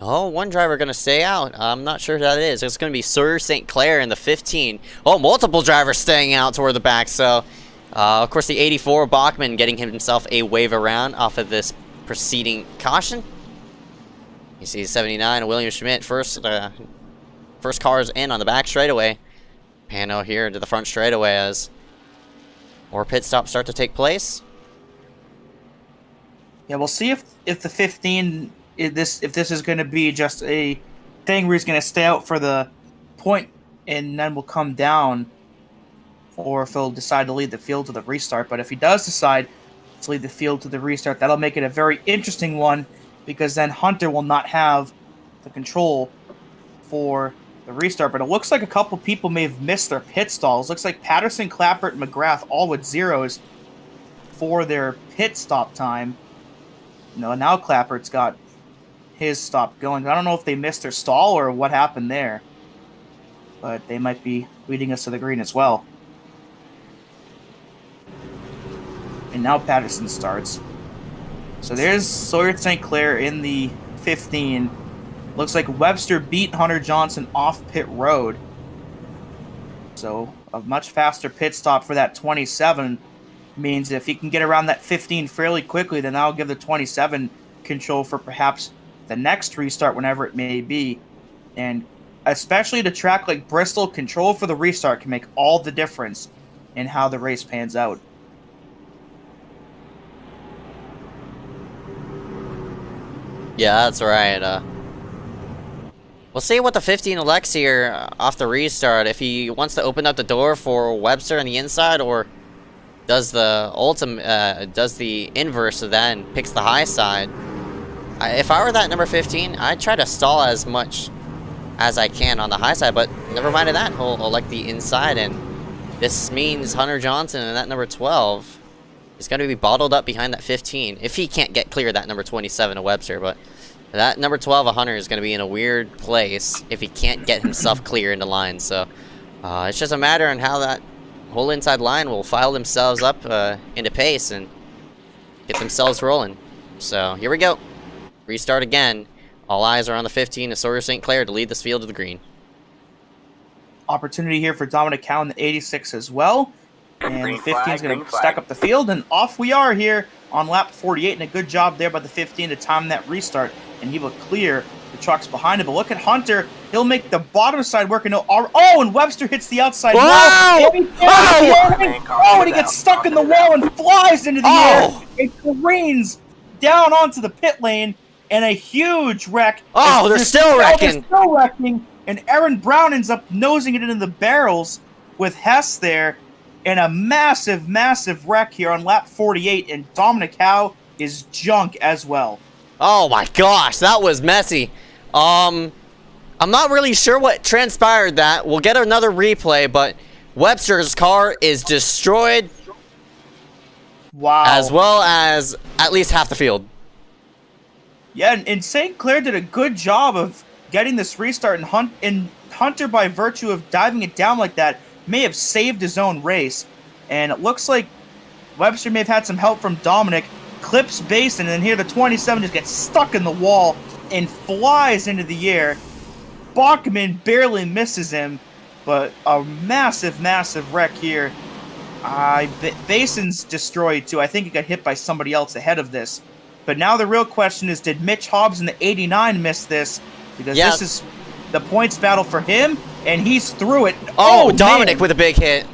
[SPEAKER 1] Oh, one driver going to stay out. I'm not sure who that is. It's going to be Sawyer St. Clair in the 15. Oh, multiple drivers staying out toward the back. So, of course, the 84, Bachman, getting himself a wave around off of this preceding caution. You see 79, William Schmidt, first cars in on the back straightaway. Pano here into the front straightaway as more pit stops start to take place.
[SPEAKER 2] Yeah, we'll see if the 15... if this is going to be just a thing where he's going to stay out for the point and then will come down, or if he'll decide to lead the field to the restart. But if he does decide to lead the field to the restart, that'll make it a very interesting one, because then Hunter will not have the control for the restart. But it looks like a couple people may have missed their pit stalls. Looks like Patterson, Clappert, and McGrath all with zeros for their pit stop time. No, now Clappert's got his stop going. I don't know if they missed their stall or what happened there, but they might be leading us to the green as well. And now Patterson starts. So there's Sawyer St. Clair in the 15. Looks like Webster beat Hunter Johnson off pit road. So a much faster pit stop for that 27 means if he can get around that 15 fairly quickly, then that'll give the 27 control for perhaps the next restart, whenever it may be. And especially at a track like Bristol, control for the restart can make all the difference in how the race pans out.
[SPEAKER 1] Yeah, that's right. We'll see what the 15 elects here off the restart. If he wants to open up the door for Webster on the inside, or does the inverse of that and picks the high side. If I were that number 15, I'd try to stall as much as I can on the high side, but never mind of that. He'll elect the inside, and this means Hunter Johnson and that number 12 is going to be bottled up behind that 15 if he can't get clear that number 27 of Webster. But that number 12 of Hunter is going to be in a weird place if he can't get himself clear into line. So it's just a matter on how that whole inside line will file themselves up into pace and get themselves rolling. So here we go. Restart again. All eyes are on the 15 of Sawyer St. Clair to lead this field to the green.
[SPEAKER 2] Opportunity here for Dominic Cowan, the 86 as well. And the 15 is going to stack up the field, and off we are here on lap 48. And a good job there by the 15 to time that restart, and he will clear the trucks behind him. But look at Hunter. He'll make the bottom side work. And and Webster hits the outside wall. And he gets stuck in the wall and flies into the air. It careens down onto the pit lane, and a huge wreck.
[SPEAKER 1] Oh, they're still wrecking.
[SPEAKER 2] They're still wrecking. And Aaron Brown ends up nosing it into the barrels with Hess there. And a massive, massive wreck here on lap 48. And Dominic Howe is junk as well.
[SPEAKER 1] Oh my gosh, that was messy. I'm not really sure what transpired that. We'll get another replay, but Webster's car is destroyed.
[SPEAKER 2] Wow.
[SPEAKER 1] As well as at least half the field.
[SPEAKER 2] Yeah, and St. Clair did a good job of getting this restart, and Hunter, by virtue of diving it down like that, may have saved his own race. And it looks like Webster may have had some help from Dominic. Clips base, and then here the 27 just gets stuck in the wall and flies into the air. Bachman barely misses him, but a massive, massive wreck here. Bason's destroyed too. I think he got hit by somebody else ahead of this. But now the real question is, did Mitch Hobbs in the 89 miss this? Because this is the points battle for him, and he's through it.
[SPEAKER 1] Oh, Dominic with a big hit.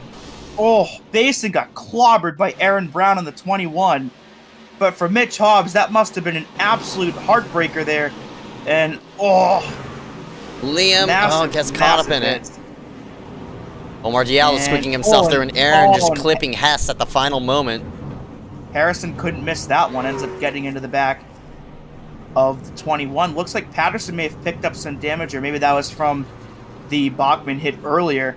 [SPEAKER 2] Oh, Basin got clobbered by Aaron Brown on the 21. But for Mitch Hobbs, that must have been an absolute heartbreaker there. And, oh,
[SPEAKER 1] Liam
[SPEAKER 2] massive,
[SPEAKER 1] gets caught up in
[SPEAKER 2] hit.
[SPEAKER 1] it. Omar Diallo
[SPEAKER 2] And
[SPEAKER 1] squeaking himself through an air and just
[SPEAKER 2] oh,
[SPEAKER 1] clipping Hess at the final moment.
[SPEAKER 2] Harrison couldn't miss that one. Ends up getting into the back of the 21. Looks like Patterson may have picked up some damage, or maybe that was from the Bachman hit earlier.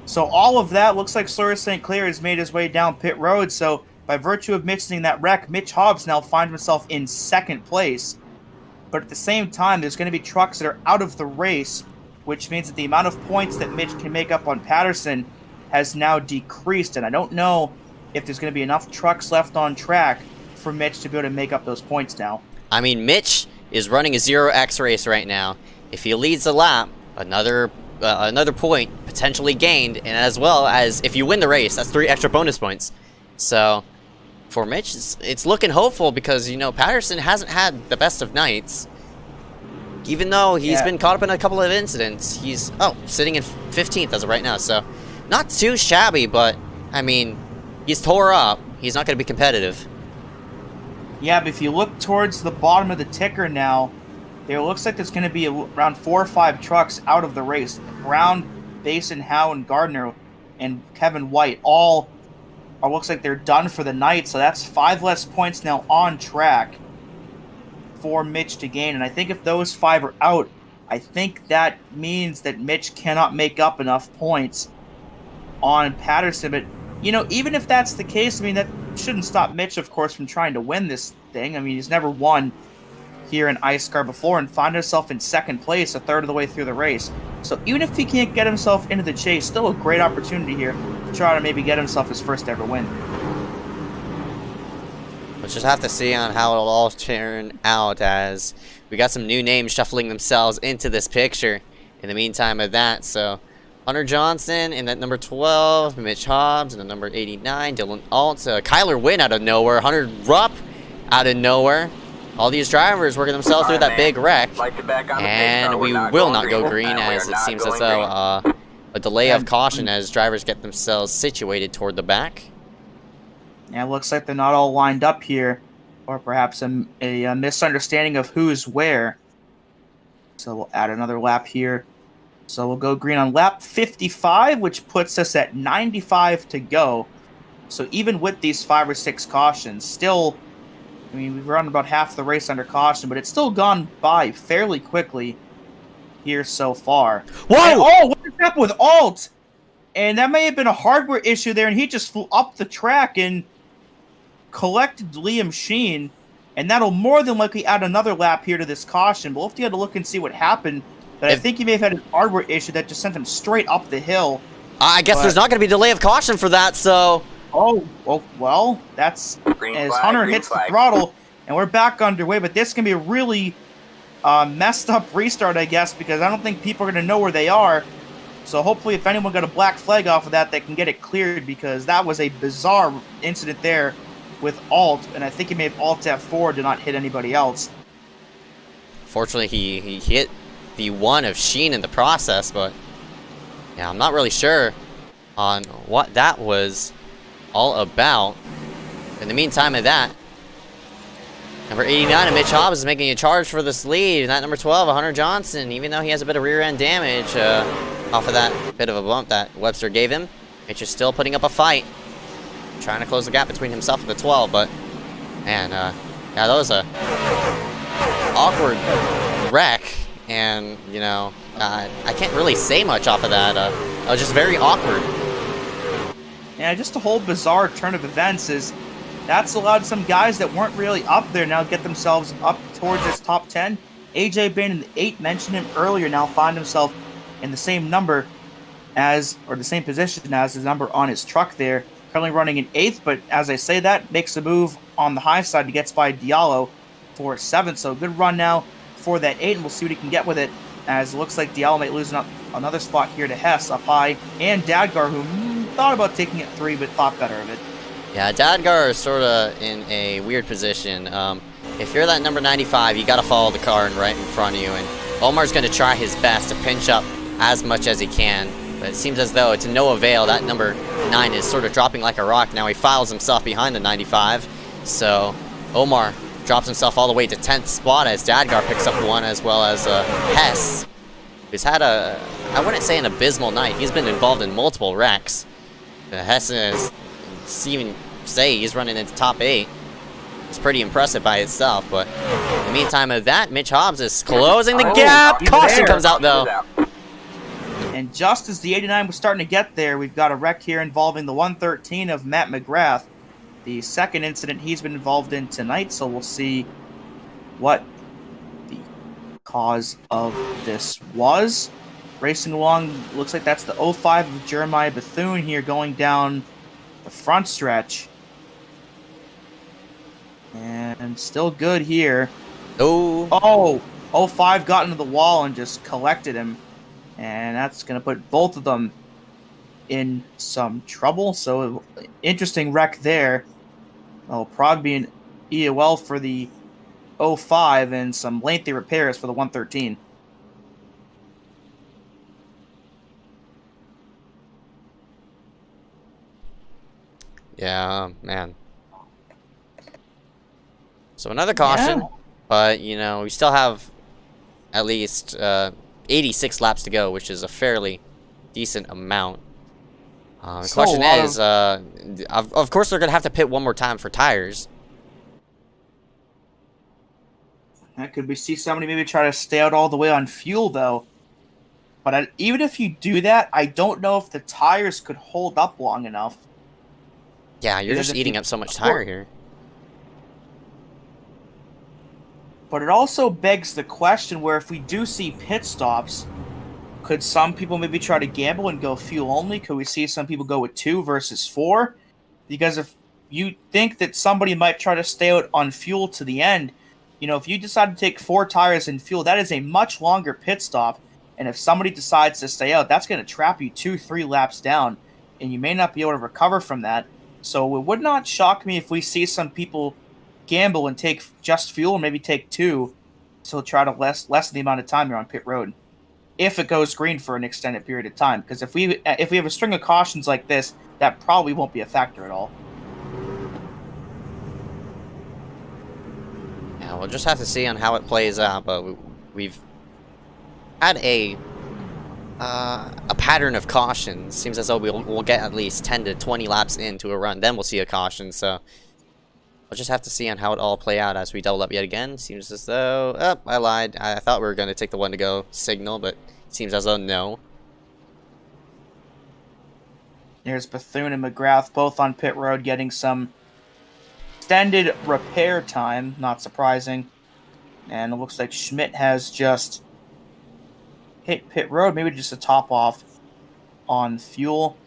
[SPEAKER 2] So all of that looks like Slur St. Clair has made his way down pit road. So by virtue of mixing that wreck, Mitch Hobbs now finds himself in second place. But at the same time, there's going to be trucks that are out of the race, which means that the amount of points that Mitch can make up on Patterson has now decreased. And I don't know if there's going to be enough trucks left on track for Mitch to be able to make up those points now.
[SPEAKER 1] I mean, Mitch is running a 0x race right now. If he leads the lap, another point potentially gained, and as well as if you win the race, that's 3 extra bonus points. So for Mitch, it's looking hopeful because, you know, Patterson hasn't had the best of nights. Even though he's been caught up in a couple of incidents, he's sitting in 15th as of right now. So not too shabby, but I mean, he's tore up. He's not going to be competitive.
[SPEAKER 2] Yeah, but if you look towards the bottom of the ticker now, it looks like there's going to be around 4 or 5 trucks out of the race. Brown, Basin, Howe, and Gardner, and Kevin White all looks like they're done for the night. So that's 5 less points now on track for Mitch to gain. And I think if those 5 are out, I think that means that Mitch cannot make up enough points on Patterson. But, you know, even if that's the case, I mean, that shouldn't stop Mitch, of course, from trying to win this thing. I mean, he's never won here in iSCAR before and found himself in second place a third of the way through the race. So even if he can't get himself into the chase, still a great opportunity here to try to maybe get himself his first ever win.
[SPEAKER 1] We'll just have to see on how it'll all turn out, as we got some new names shuffling themselves into this picture in the meantime of that. So Hunter Johnson in that number 12, Mitch Hobbs in the number 89, Dylan Alt, Kyler Wynn out of nowhere, Hunter Rupp out of nowhere. All these drivers working themselves through that big wreck, and we will not go green, as it seems as though a delay of caution as drivers get themselves situated toward the back.
[SPEAKER 2] Yeah, it looks like they're not all lined up here, or perhaps a misunderstanding of who's where. So we'll add another lap here. So we'll go green on lap 55, which puts us at 95 to go. So even with these 5 or 6 cautions, still, I mean, we've run about half the race under caution, but it's still gone by fairly quickly here so far.
[SPEAKER 1] Whoa!
[SPEAKER 2] And, oh, what happened with Alt? And that may have been a hardware issue there, and he just flew up the track and collected Liam Sheen, and that'll more than likely add another lap here to this caution. But we'll have to look and see what happened. But I think he may have had an hardware issue that just sent him straight up the hill.
[SPEAKER 1] I guess there's not going to be delay of caution for that, so...
[SPEAKER 2] Oh, well, that's as Hunter hits the throttle, and we're back underway. But this can be a really messed up restart, I guess, because I don't think people are going to know where they are. So hopefully if anyone got a black flag off of that, they can get it cleared, because that was a bizarre incident there with Alt, and I think he may have Alt F4 to not hit anybody else.
[SPEAKER 1] Fortunately, he hit the one of Sheen in the process, but yeah, I'm not really sure on what that was all about. In the meantime of that, number 89 of Mitch Hobbs is making a charge for this lead, and that number 12 of Hunter Johnson, even though he has a bit of rear end damage off of that bit of a bump that Webster gave him, Mitch is still putting up a fight, trying to close the gap between himself and the 12. But man, yeah, that was a awkward wreck. And, you know, I can't really say much off of that. It was just very awkward.
[SPEAKER 2] Yeah, just a whole bizarre turn of events is that's allowed some guys that weren't really up there now get themselves up towards this top 10. AJ Bain in the 8, mentioned him earlier, now find himself in the same number as, or the same position as his number on his truck there. Currently running in 8th, but as I say that, makes a move on the high side to get by Diallo for 7th. So good run now for that 8, and we'll see what he can get with it, as it looks like Diallo might lose another spot here to Hess up high, and Dadgar, who thought about taking it 3 but thought better of it.
[SPEAKER 1] Yeah, Dadgar is sort of in a weird position. If you're that number 95, you got to follow the car right in front of you, and Omar's going to try his best to pinch up as much as he can, but it seems as though it's no avail. That number 9 is sort of dropping like a rock. Now he files himself behind the 95, so Omar drops himself all the way to 10th spot as Dadgar picks up one, as well as Hess, who's had a, I wouldn't say an abysmal night. He's been involved in multiple wrecks. Hess is, even say he's running into top 8. It's pretty impressive by itself, but in the meantime of that, Mitch Hobbs is closing the gap. Caution comes out though.
[SPEAKER 2] And just as the 89 was starting to get there, we've got a wreck here involving the 113 of Matt McGrath. The second incident he's been involved in tonight, so we'll see what the cause of this was. Racing along, looks like that's the 05 of Jeremiah Bethune here going down the front stretch. And still good here.
[SPEAKER 1] Oh,
[SPEAKER 2] 05 got into the wall and just collected him. And that's going to put both of them in some trouble. So, interesting wreck there. It'll probably be an EOL for the 05 and some lengthy repairs for the 113.
[SPEAKER 1] yeah, man. So another caution, but you know, we still have at least 86 laps to go, which is a fairly decent amount. The question is, of course, they're going to have to pit one more time for tires.
[SPEAKER 2] Could we see somebody maybe try to stay out all the way on fuel, though? But even if you do that, I don't know if the tires could hold up long enough.
[SPEAKER 1] Yeah, you're just eating up so much tire here.
[SPEAKER 2] But it also begs the question where if we do see pit stops, could some people maybe try to gamble and go fuel only? Could we see some people go with 2 versus 4? Because if you think that somebody might try to stay out on fuel to the end, you know, if you decide to take 4 tires and fuel, that is a much longer pit stop. And if somebody decides to stay out, that's going to trap you 2-3 laps down, and you may not be able to recover from that. So it would not shock me if we see some people gamble and take just fuel and maybe take 2 to try to lessen the amount of time you're on pit road, if it goes green for an extended period of time. Because if we have a string of cautions like this, that probably won't be a factor at all.
[SPEAKER 1] Yeah, we'll just have to see on how it plays out, but we've had a pattern of cautions. Seems as though we'll get at least 10 to 20 laps into a run, then we'll see a caution, so we'll just have to see on how it all play out as we double up yet again. Seems as though... Oh, I lied. I thought we were going to take the one to go signal, but it seems as though no.
[SPEAKER 2] There's Bethune and McGrath both on pit road getting some extended repair time. Not surprising. And it looks like Schmidt has just hit pit road. Maybe just a top off on fuel.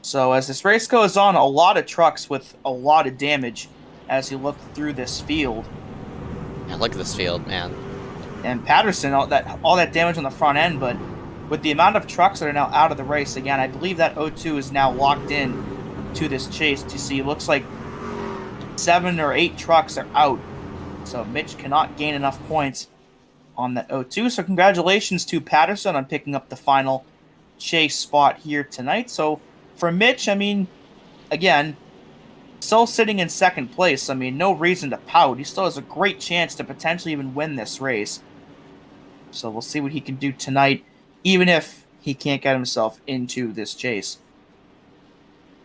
[SPEAKER 2] So as this race goes on, a lot of trucks with a lot of damage as you look through this field.
[SPEAKER 1] Yeah, look at this field, man.
[SPEAKER 2] And Patterson, all that damage on the front end, but with the amount of trucks that are now out of the race, again, I believe that 02 is now locked in to this chase. To see, it looks like 7 or 8 trucks are out. So Mitch cannot gain enough points on that 02. So congratulations to Patterson on picking up the final chase spot here tonight. So for Mitch, I mean, again, still sitting in second place. I mean, no reason to pout. He still has a great chance to potentially even win this race. So we'll see what he can do tonight, even if he can't get himself into this chase.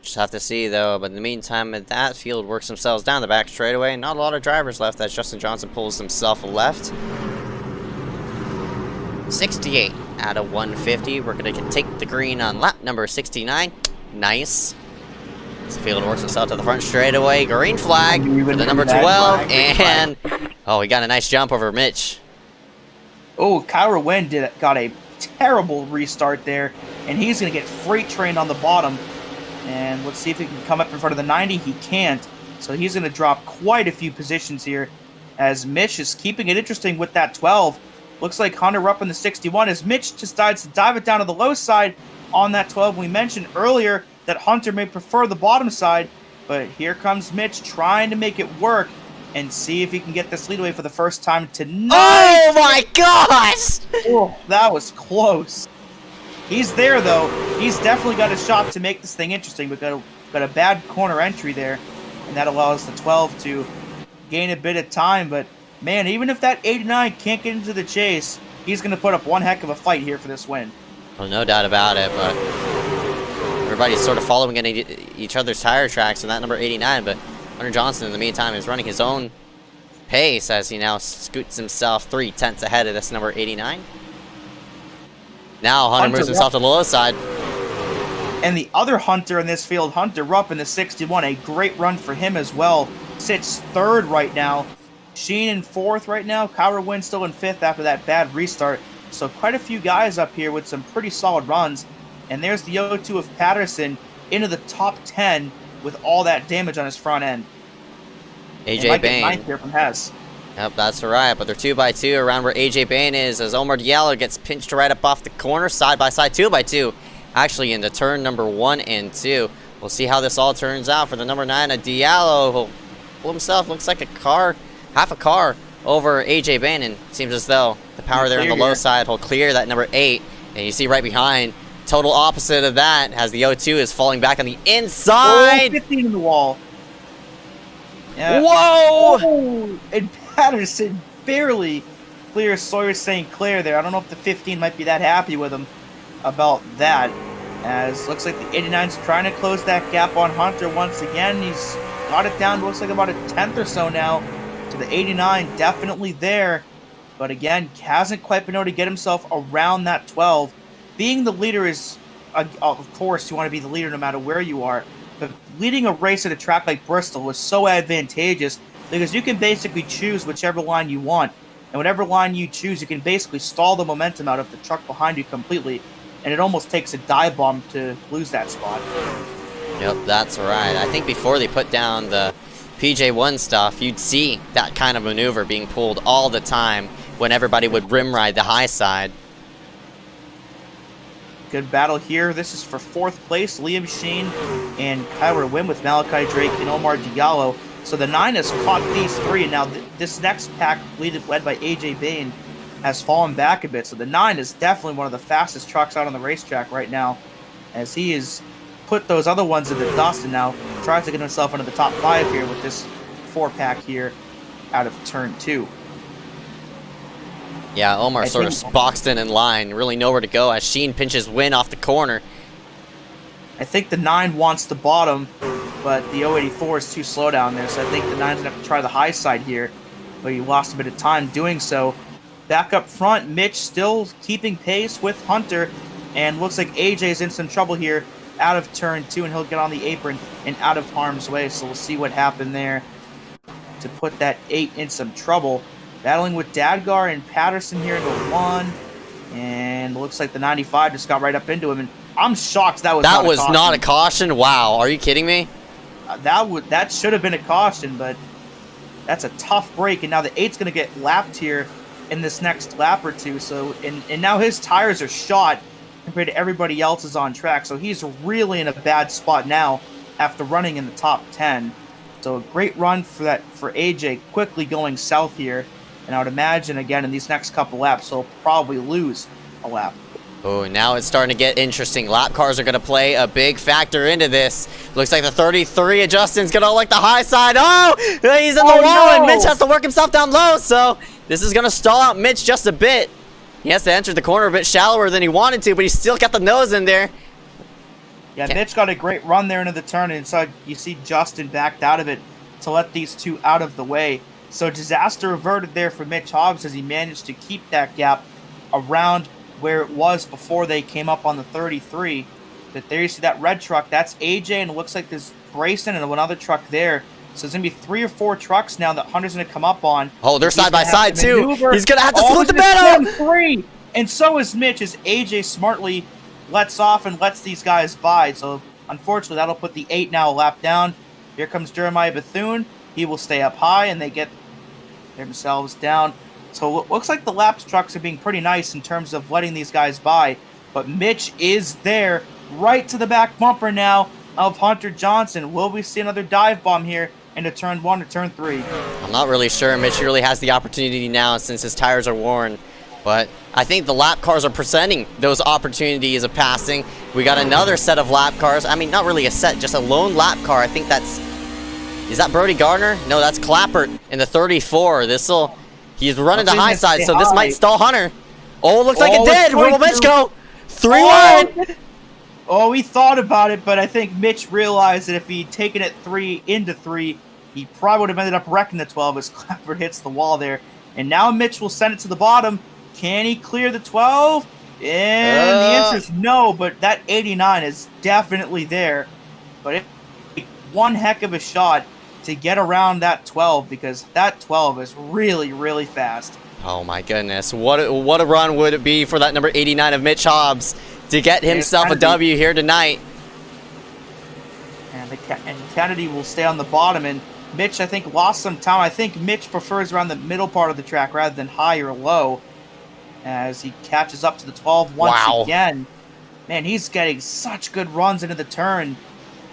[SPEAKER 1] Just have to see, though. But in the meantime, that field works themselves down the back straightaway. Not a lot of drivers left as Justin Johnson pulls himself left. 68 out of 150. We're going to take the green on lap number 69. Nice. This field works itself to the front straightaway. Green flag for the number 12. And, oh, we got a nice jump over Mitch.
[SPEAKER 2] Oh, Kyra Wynn got a terrible restart there. And he's going to get freight trained on the bottom. And let's see if he can come up in front of the 90. He can't. So he's going to drop quite a few positions here as Mitch is keeping it interesting with that 12. Looks like Hunter up in the 61 as Mitch decides to dive it down to the low side on that 12. We mentioned earlier that Hunter may prefer the bottom side, but here comes Mitch trying to make it work and see if he can get this leadaway for the first time tonight.
[SPEAKER 1] Oh my gosh!
[SPEAKER 2] Oh, that was close. He's there, though. He's definitely got a shot to make this thing interesting, but got a bad corner entry there, and that allows the 12 to gain a bit of time. But, man, even if that 89 can't get into the chase, he's going to put up one heck of a fight here for this win.
[SPEAKER 1] Well, no doubt about it, but everybody's sort of following in each other's tire tracks in that number 89, but Hunter Johnson, in the meantime, is running his own pace as he now scoots himself 3/10 ahead of this number 89. Now Hunter moves himself to the low side.
[SPEAKER 2] And the other Hunter in this field, Hunter Rupp in the 61, a great run for him as well. Sits third right now. Sheen in fourth right now. Kyra Wynn still in fifth after that bad restart. So quite a few guys up here with some pretty solid runs. And there's the 0-2 of Patterson into the top 10 with all that damage on his front end.
[SPEAKER 1] AJ Bain.
[SPEAKER 2] Ninth here from Hess.
[SPEAKER 1] Yep, that's right. But they're 2x2 around where AJ Bain is as Omar Diallo gets pinched right up off the corner, side by side, 2x2. Actually into turn number 1 and 2. We'll see how this all turns out for the number 9 of Diallo. Who'll pull himself, looks like a car, half a car over AJ Bain, and seems as though the power there on the low side will clear that number 8. And you see right behind, total opposite of that, as the 0-2 is falling back on the inside.
[SPEAKER 2] Oh, 15 in the wall. Yeah.
[SPEAKER 1] Whoa!
[SPEAKER 2] Oh, and Patterson barely clears Sawyer St. Clair there. I don't know if the 15 might be that happy with him about that, as looks like the 89's trying to close that gap on Hunter once again. He's got it down to looks like about a 10th or so now to the 89, definitely there, but again hasn't quite been able to get himself around that 12. Being the leader is, of course, you want to be the leader no matter where you are, but leading a race at a track like Bristol was so advantageous because you can basically choose whichever line you want, and whatever line you choose, you can basically stall the momentum out of the truck behind you completely. And it almost takes a dive bomb to lose that spot.
[SPEAKER 1] Yep, that's right. I think before they put down the PJ1 stuff, you'd see that kind of maneuver being pulled all the time when everybody would rim ride the high side.
[SPEAKER 2] Good battle here. This is for 4th place. Liam Sheen and Kyler Wynn with Malachi Drake and Omar Diallo. So the 9 has caught these 3, and now this next pack, led by AJ Bain, has fallen back a bit. So the 9 is definitely one of the fastest trucks out on the racetrack right now, as he has put those other ones in the dust and now tries to get himself into the top 5 here with this 4-pack here out of turn 2.
[SPEAKER 1] Yeah, Omar sort of boxed in line, really nowhere to go as Sheen pinches Wynn off the corner.
[SPEAKER 2] I think the 9 wants the bottom, but the 084 is too slow down there, so I think the 9's going to have to try the high side here, but he lost a bit of time doing so. Back up front, Mitch still keeping pace with Hunter, and looks like AJ's in some trouble here out of turn 2, and he'll get on the apron and out of harm's way, so we'll see what happened there to put that 8 in some trouble. Battling with Dadgar and Patterson here into 1, and looks like the 95 just got right up into him, and I'm shocked that was not a caution.
[SPEAKER 1] Wow, are you kidding me?
[SPEAKER 2] That should have been a caution, but that's a tough break, and now the 8's going to get lapped here in this next lap or two. So and now his tires are shot compared to everybody else's on track, so he's really in a bad spot now after running in the top 10. So a great run for AJ, quickly going south here, and I would imagine again in these next couple laps he'll probably lose a lap.
[SPEAKER 1] Oh, now it's starting to get interesting. Lap cars are going to play a big factor into this. Looks like the 33 of Justin's going to like the high side. Oh, he's in the wall, no! And Mitch has to work himself down low, so this is going to stall out Mitch just a bit. He has to enter the corner a bit shallower than he wanted to, but he's still got the nose in there.
[SPEAKER 2] Yeah, Mitch got a great run there into the turn, and so you see Justin backed out of it to let these 2 out of the way. So disaster averted there for Mitch Hobbs as he managed to keep that gap around where it was before they came up on the 33. But there you see that red truck. That's AJ, and it looks like there's Brayson and another truck there. So there's going to be 3 or 4 trucks now that Hunter's going to come up on.
[SPEAKER 1] Oh, they're side by side, too. He's going to have to split the middle.
[SPEAKER 2] 3. And so is Mitch, as AJ smartly lets off and lets these guys by. So unfortunately, that'll put the 8 now a lap down. Here comes Jeremiah Bethune. He will stay up high, and they get themselves down. So it looks like the laps trucks are being pretty nice in terms of letting these guys by. But Mitch is there, right to the back bumper now of Hunter Johnson. Will we see another dive bomb here into turn 1 or turn 3?
[SPEAKER 1] I'm not really sure. Mitch really has the opportunity now since his tires are worn. But I think the lap cars are presenting those opportunities of passing. We got another set of lap cars. I mean, not really a set, just a lone lap car. I think that's Is that Brody Gardner? No, that's Clappert in the 34. He's running the high side, so this might stall Hunter. Oh, looks like it did. Where will Mitch go? 3-1.
[SPEAKER 2] Oh, he thought about it, but I think Mitch realized that if he'd taken it 3 into 3, he probably would have ended up wrecking the 12 as Clappert hits the wall there. And now Mitch will send it to the bottom. Can he clear the 12? And the answer is no, but that 89 is definitely there. But it's one heck of a shot to get around that 12, because that 12 is really, really fast.
[SPEAKER 1] Oh my goodness. What a run would it be for that number 89 of Mitch Hobbs to get himself a W here tonight.
[SPEAKER 2] And Kennedy will stay on the bottom, and Mitch, I think, lost some time. I think Mitch prefers around the middle part of the track rather than high or low, as he catches up to the 12 once again. Man, he's getting such good runs into the turn,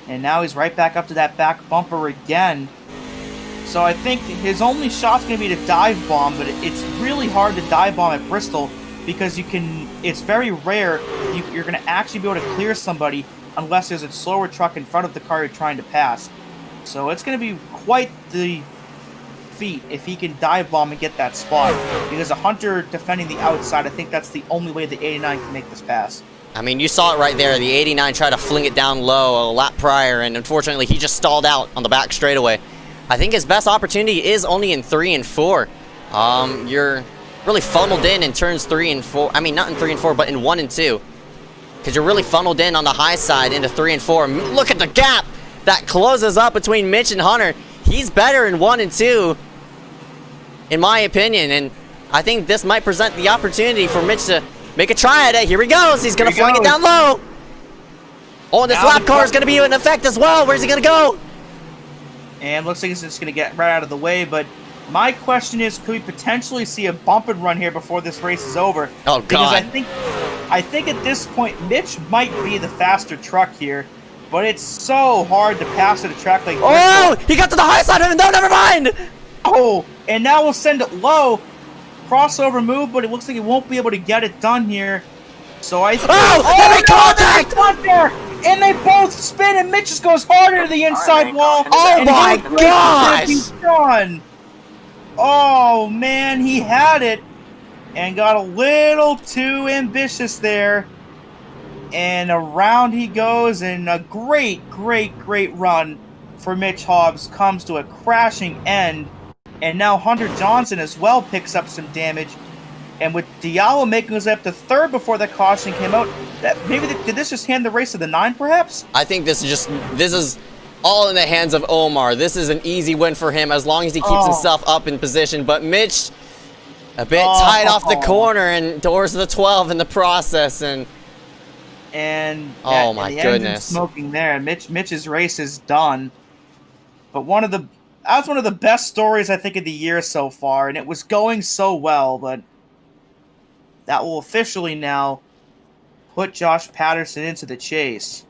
[SPEAKER 2] and now he's right back up to that back bumper again. So I think his only shot's going to be to dive bomb, but it's really hard to dive bomb at Bristol, because it's very rare you're going to actually be able to clear somebody unless there's a slower truck in front of the car you're trying to pass. So it's going to be quite the feat if he can dive bomb and get that spot, because a Hunter defending the outside, I think that's the only way the 89 can make this pass.
[SPEAKER 1] I mean, you saw it right there. The 89 tried to fling it down low a lap prior, and unfortunately he just stalled out on the back straightaway. I think his best opportunity is only in 3 and 4. You're really funneled in turns 3 and 4. I mean, not in 3 and 4, but in 1 and 2. Because you're really funneled in on the high side into 3 and 4. Look at the gap that closes up between Mitch and Hunter. He's better in 1 and 2, in my opinion. And I think this might present the opportunity for Mitch to make a try at it. Here he goes. He's going to fling it down low. Oh, and this lap car is going to be in effect as well. Where's he going to go?
[SPEAKER 2] And looks like he's just going to get right out of the way, but my question is, could we potentially see a bump and run here before this race is over?
[SPEAKER 1] Oh, God.
[SPEAKER 2] Because I think at this point, Mitch might be the faster truck here, but it's so hard to pass at a track like this.
[SPEAKER 1] Oh, he got to the high side of him. No, never mind.
[SPEAKER 2] Oh, and now we'll send it low. Crossover move, but it looks like he won't be able to get it done here. So I think...
[SPEAKER 1] they made contact!
[SPEAKER 2] There! And they both spin, and Mitch just goes harder to the inside wall.
[SPEAKER 1] Oh my gosh!
[SPEAKER 2] He's done. Oh man, he had it and got a little too ambitious there. And around he goes, and a great run for Mitch Hobbs comes to a crashing end. And now Hunter Johnson as well picks up some damage. And with Diallo making his way up to 3rd before the caution came out, did this just hand the race to the 9, perhaps?
[SPEAKER 1] I think this is all in the hands of Omar. This is an easy win for him as long as he keeps himself up in position. But Mitch, a bit tight off the corner and towards the 12 in the process. And oh my goodness,
[SPEAKER 2] smoking there. Mitch's race is done. But that was one of the best stories I think of the year so far, and it was going so well, but that will officially now put Josh Patterson into the chase.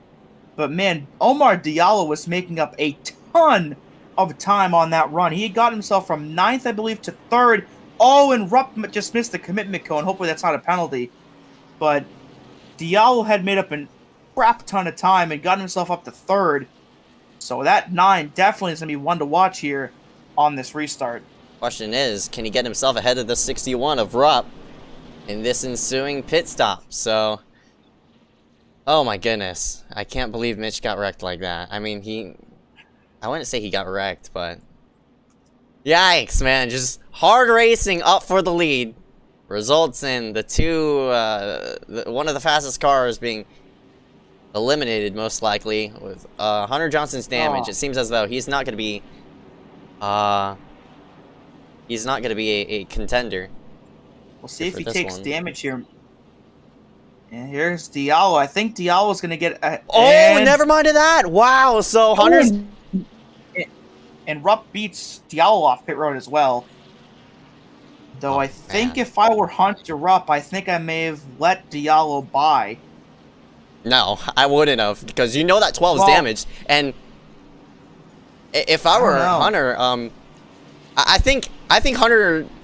[SPEAKER 2] But man, Omar Diallo was making up a ton of time on that run. He got himself from 9th, I believe, to 3rd. Oh, and Rupp just missed the commitment cone. Hopefully that's not a penalty. But Diallo had made up a crap ton of time and got himself up to 3rd. So that 9 definitely is going to be one to watch here on this restart.
[SPEAKER 1] Question is, can he get himself ahead of the 61 of Rupp in this ensuing pit stop? So, oh my goodness, I can't believe Mitch got wrecked like that. I mean, I wouldn't say he got wrecked, but yikes, man. Just hard racing up for the lead results in one of the fastest cars being eliminated, most likely, with Hunter Johnson's damage. It seems as though he's not going to be a contender.
[SPEAKER 2] We'll see if he takes damage here. And here's Diallo. I think Diallo's going to get
[SPEAKER 1] never mind that. Wow, so Hunter's...
[SPEAKER 2] And Rupp beats Diallo off pit road as well. Though I think if I were Hunter Rupp, I think I may have let Diallo by.
[SPEAKER 1] No, I wouldn't have, because you know that 12 is damaged. And if I were Hunter, I think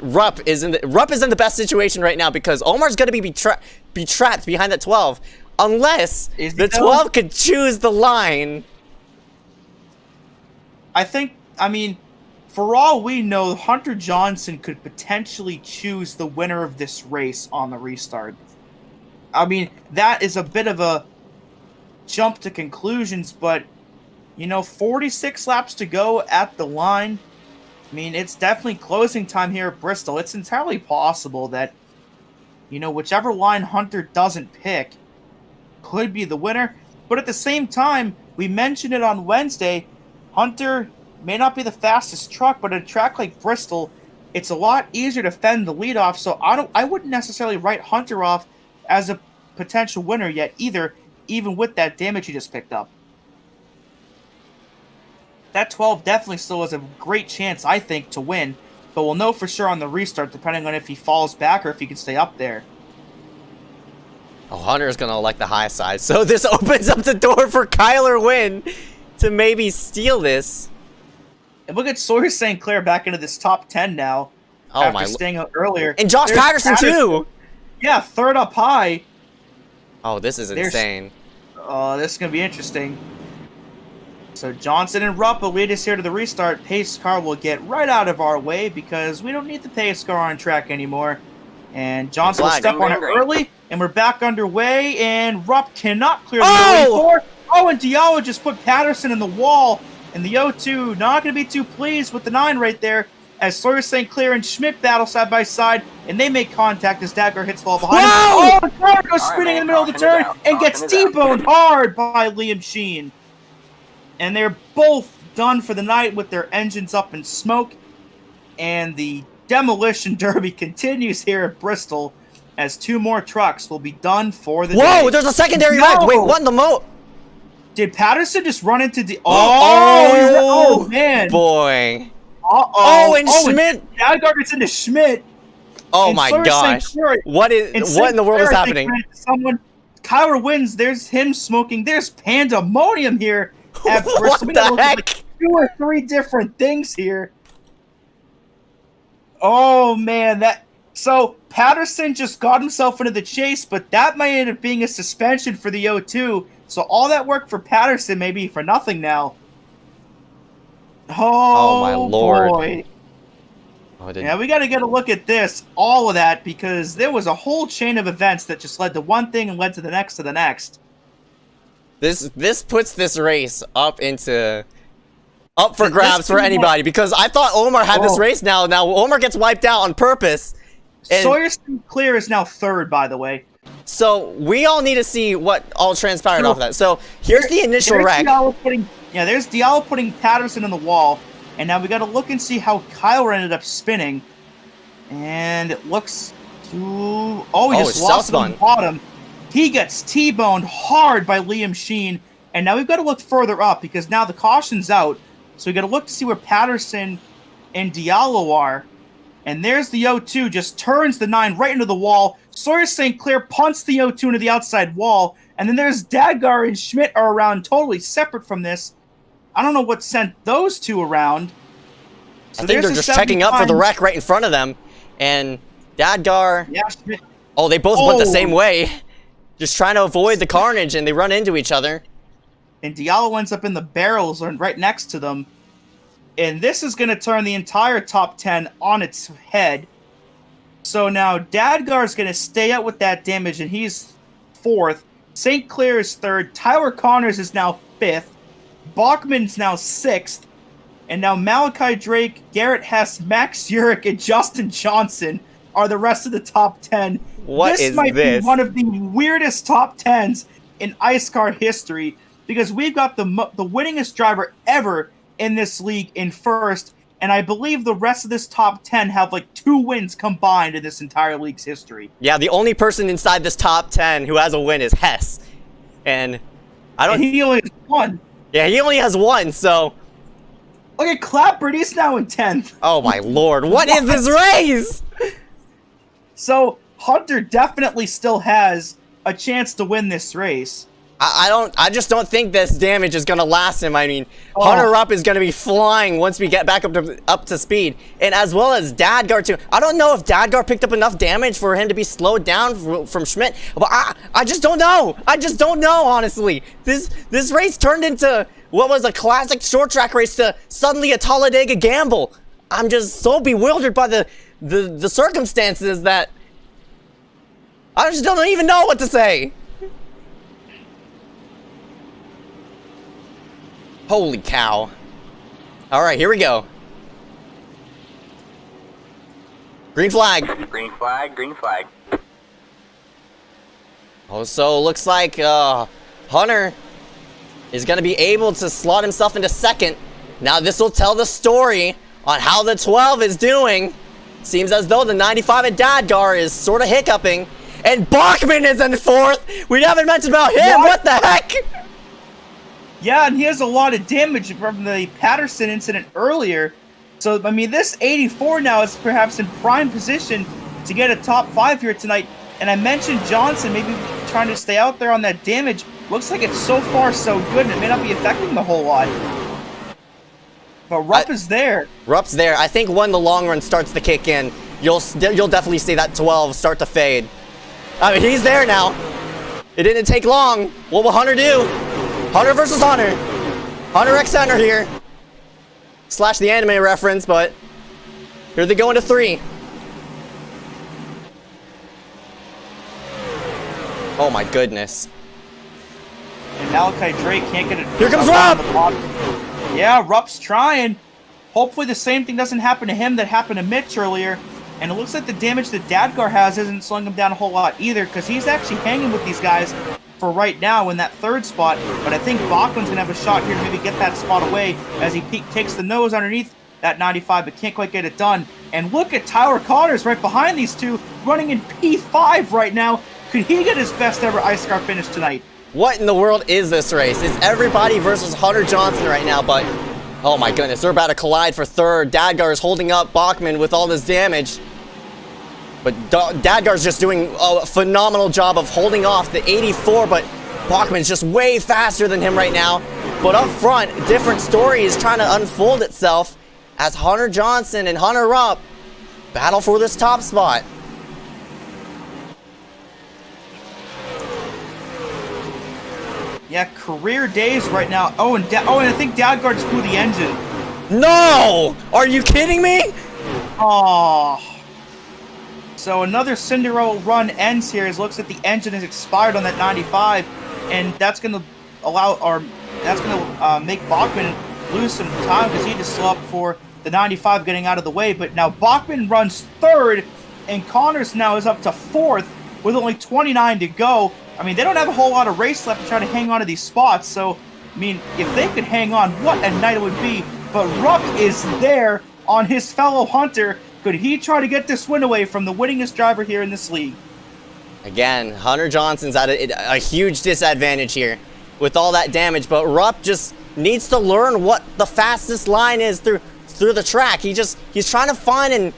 [SPEAKER 1] Rupp is in the best situation right now, because Omar's going to be trapped behind that 12 unless the 12 could choose the line.
[SPEAKER 2] I think I mean, for all we know, Hunter Johnson could potentially choose the winner of this race on the restart. I mean, that is a bit of a jump to conclusions, but, 46 laps to go at the line. I mean, it's definitely closing time here at Bristol. It's entirely possible that, whichever line Hunter doesn't pick could be the winner. But at the same time, we mentioned it on Wednesday, Hunter may not be the fastest truck, but at a track like Bristol, it's a lot easier to fend the lead off, so I wouldn't necessarily write Hunter off as a potential winner yet either, even with that damage he just picked up. That 12 definitely still has a great chance, I think, to win, but we'll know for sure on the restart, depending on if he falls back or if he can stay up there.
[SPEAKER 1] Oh, Hunter's going to elect the high side, so this opens up the door for Kyler Wynn to maybe steal this.
[SPEAKER 2] And look at Sawyer St. Clair back into this top 10 now.
[SPEAKER 1] Oh,
[SPEAKER 2] after staying out earlier.
[SPEAKER 1] And Josh Patterson, too!
[SPEAKER 2] Yeah, third up high.
[SPEAKER 1] Oh, this is insane.
[SPEAKER 2] Oh, this is going to be interesting. So Johnson and Rupp will lead us here to the restart. Pace car will get right out of our way because we don't need the pace car on track anymore. And Johnson will step on it early, and we're back underway, and Rupp cannot clear the early 4. Oh, and Diallo just put Patterson in the wall, and the 0-2 not going to be too pleased with the 9 right there, as Sawyer St. Clair and Schmidt battle side by side, and they make contact as Dagger hits the wall behind him. Oh, and Carter goes spinning in the middle of the turn and gets T-boned hard by Liam Sheen. And they're both done for the night with their engines up in smoke, and the demolition derby continues here at Bristol as 2 more trucks will be done for the day.
[SPEAKER 1] Whoa, there's a secondary wreck. Wait, what in the mo?
[SPEAKER 2] Did Patterson just run into the... Oh, man.
[SPEAKER 1] Boy.
[SPEAKER 2] Uh-oh.
[SPEAKER 1] Oh, and Schmidt.
[SPEAKER 2] Dagger gets into Schmidt.
[SPEAKER 1] Oh, my gosh. What in the world is happening?
[SPEAKER 2] Kyler wins. There's him smoking. There's pandemonium here at Bristol.
[SPEAKER 1] What the heck?
[SPEAKER 2] Like 2 or 3 different things here. Oh, man. So, Patterson just got himself into the chase, but that might end up being a suspension for the 0-2. So all that work for Patterson may be for nothing now. Oh my lord. Boy. Yeah, we got to get a look at this, all of that, because there was a whole chain of events that just led to one thing and led to the next to the next.
[SPEAKER 1] This puts this race up for grabs for anybody, because I thought Omar had this race now. Now Omar gets wiped out on purpose.
[SPEAKER 2] Sawyer St. Clair is now 3rd, by the way.
[SPEAKER 1] So we all need to see what all transpired off of that. So here's the initial wreck.
[SPEAKER 2] There's Diallo putting Patterson in the wall, and now we got to look and see how Kyler ended up spinning. And it looks to he just lost it on the bottom. He gets T-boned hard by Liam Sheen, and now we've got to look further up because now the caution's out. So we got to look to see where Patterson and Diallo are. And there's the 0-2, just turns the 9 right into the wall. Sawyer St. Clair punts the 0-2 into the outside wall. And then there's Daggar and Schmidt are around totally separate from this. I don't know what sent those 2 around.
[SPEAKER 1] So I think they're just checking up for the wreck right in front of them. And Daggar...
[SPEAKER 2] Yeah, Schmidt.
[SPEAKER 1] Oh, they both went the same way. Just trying to avoid the carnage, and they run into each other.
[SPEAKER 2] And Diallo ends up in the barrels right next to them. And this is going to turn the entire top 10 on its head. So now Dadgar's going to stay out with that damage, and he's 4th. St. Clair is 3rd. Tyler Connors is now 5th. Bachman's now 6th. And now Malachi Drake, Garrett Hess, Max Urich, and Justin Johnson are the rest of the top 10. This might be one of the weirdest top 10s in iSCAR history, because we've got the winningest driver ever in this league in 1st, and I believe the rest of this top 10 have like 2 wins combined in this entire league's history.
[SPEAKER 1] Yeah, the only person inside this top 10 who has a win is Hess. And
[SPEAKER 2] he only has 1.
[SPEAKER 1] Yeah, he only has 1, so...
[SPEAKER 2] Look at Clapper, he's now in 10th.
[SPEAKER 1] Oh my lord, what is this race?
[SPEAKER 2] So, Hunter definitely still has a chance to win this race.
[SPEAKER 1] I just don't think this damage is gonna last him. I mean, Hunter Rupp is gonna be flying once we get back up to speed, and as well as Dadgar too. I don't know if Dadgar picked up enough damage for him to be slowed down from Schmidt, but I just don't know. I just don't know, honestly. This race turned into what was a classic short track race to suddenly a Talladega gamble. I'm just so bewildered by the circumstances that I just don't even know what to say. Holy cow. All right, here we go. Green flag.
[SPEAKER 3] Green flag, green flag.
[SPEAKER 1] Oh, so looks like Hunter is going to be able to slot himself into second. Now this will tell the story on how the 12 is doing. Seems as though the 95 at Dadgar is sort of hiccuping. And Bachman is in fourth. We haven't mentioned about him. What the heck?
[SPEAKER 2] Yeah, and he has a lot of damage from the Patterson incident earlier. So, I mean, this 84 now is perhaps in prime position to get a top 5 here tonight. And I mentioned Johnson maybe trying to stay out there on that damage. Looks like it's so far so good, and it may not be affecting the whole lot. But Rupp is there.
[SPEAKER 1] Rupp's there. I think when the long run starts to kick in, you'll definitely see that 12 start to fade. I mean, he's there now. It didn't take long. What will Hunter do? Hunter versus Hunter. Hunter X Center here. Slash the anime reference, but here they go into 3. Oh my goodness.
[SPEAKER 2] And Malachi Drake can't get it.
[SPEAKER 1] Here comes Rupp!
[SPEAKER 2] Yeah, Rupp's trying. Hopefully the same thing doesn't happen to him that happened to Mitch earlier. And it looks like the damage that Dadgar has isn't slowing him down a whole lot either, because he's actually hanging with these guys for right now in that 3rd spot. But I think Bachman's going to have a shot here to maybe get that spot away as he takes the nose underneath that 95, but can't quite get it done. And look at Tyler Connors right behind these two, running in P5 right now. Could he get his best ever iSCAR finish tonight?
[SPEAKER 1] What in the world is this race? It's everybody versus Hunter Johnson right now, but oh my goodness, they're about to collide for 3rd. Dadgar is holding up Bachman with all this damage. But Dadgar's just doing a phenomenal job of holding off the 84, but Bachman's just way faster than him right now. But up front, different story is trying to unfold itself as Hunter Johnson and Hunter Rupp battle for this top spot.
[SPEAKER 2] Yeah, career days right now. Oh, and I think Dadgar just blew the engine.
[SPEAKER 1] No! Are you kidding me?
[SPEAKER 2] Oh. So another Cinderella run ends here as it looks like the engine has expired on that 95, and that's going to make Bachman lose some time because he just slow up for the 95 getting out of the way. But now Bachman runs 3rd, and Connors now is up to 4th with only 29 to go. I mean, they don't have a whole lot of race left to try to hang on to these spots. So, I mean, if they could hang on, what a night it would be. But Rupp is there on his fellow Hunter. Could he try to get this win away from the winningest driver here in this league?
[SPEAKER 1] Again, Hunter Johnson's at a huge disadvantage here with all that damage, but Rupp just needs to learn what the fastest line is through the track. He's trying to find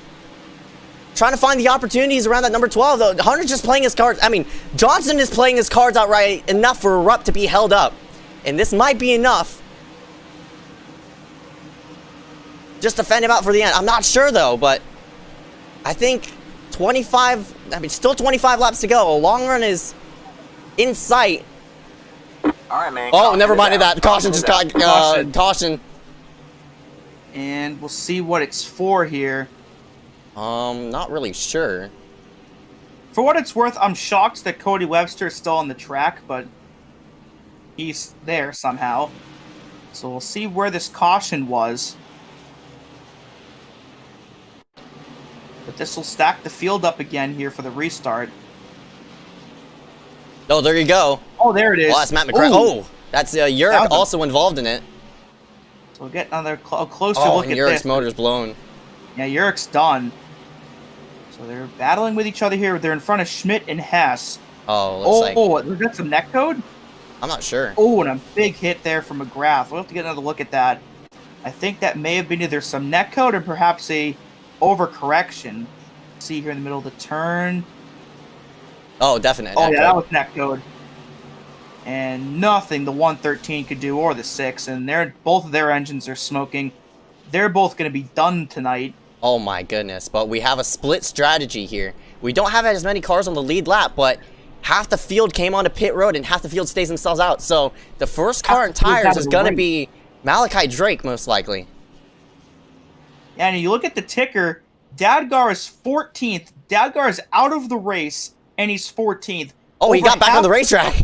[SPEAKER 1] the opportunities around that number 12, though. Hunter's just playing his cards. I mean, Johnson is playing his cards outright enough for Rupp to be held up, and this might be enough just to fend him out for the end. I'm not sure, though, but I think still 25 laps to go. A long run is in sight.
[SPEAKER 3] All right, man.
[SPEAKER 1] Oh, never mind that. Caution just got caution.
[SPEAKER 2] And we'll see what it's for here.
[SPEAKER 1] Not really sure.
[SPEAKER 2] For what it's worth, I'm shocked that Cody Webster is still on the track, but he's there somehow. So we'll see where this caution was. But this will stack the field up again here for the restart.
[SPEAKER 1] Oh, there you go.
[SPEAKER 2] Oh, there it is.
[SPEAKER 1] Oh, that's Matt McCracken. Oh, that's Urich also involved in it.
[SPEAKER 2] So we'll get another closer look
[SPEAKER 1] and
[SPEAKER 2] at
[SPEAKER 1] Urich's
[SPEAKER 2] this.
[SPEAKER 1] motor's blown.
[SPEAKER 2] Yeah, Urich's done. So they're battling with each other here. They're in front of Schmidt and Hess.
[SPEAKER 1] Oh, looks like...
[SPEAKER 2] we got some neck code?
[SPEAKER 1] I'm not sure.
[SPEAKER 2] Oh, and a big hit there from McGrath. We'll have to get another look at that. I think that may have been either some neck code or perhaps a overcorrection. See here in the middle of the turn.
[SPEAKER 1] Oh, definitely.
[SPEAKER 2] Oh, yeah, that was neck code. And nothing the 113 could do, or the 6, and both of their engines are smoking. They're both going to be done tonight.
[SPEAKER 1] Oh my goodness, but we have a split strategy here. We don't have as many cars on the lead lap, but half the field came onto pit road and half the field stays themselves out. So the first car in tires is going to be Malachi Drake, most likely.
[SPEAKER 2] And you look at the ticker, Dadgar is 14th. Dadgar is out of the race, and he's 14th.
[SPEAKER 1] Oh, he got back on the racetrack.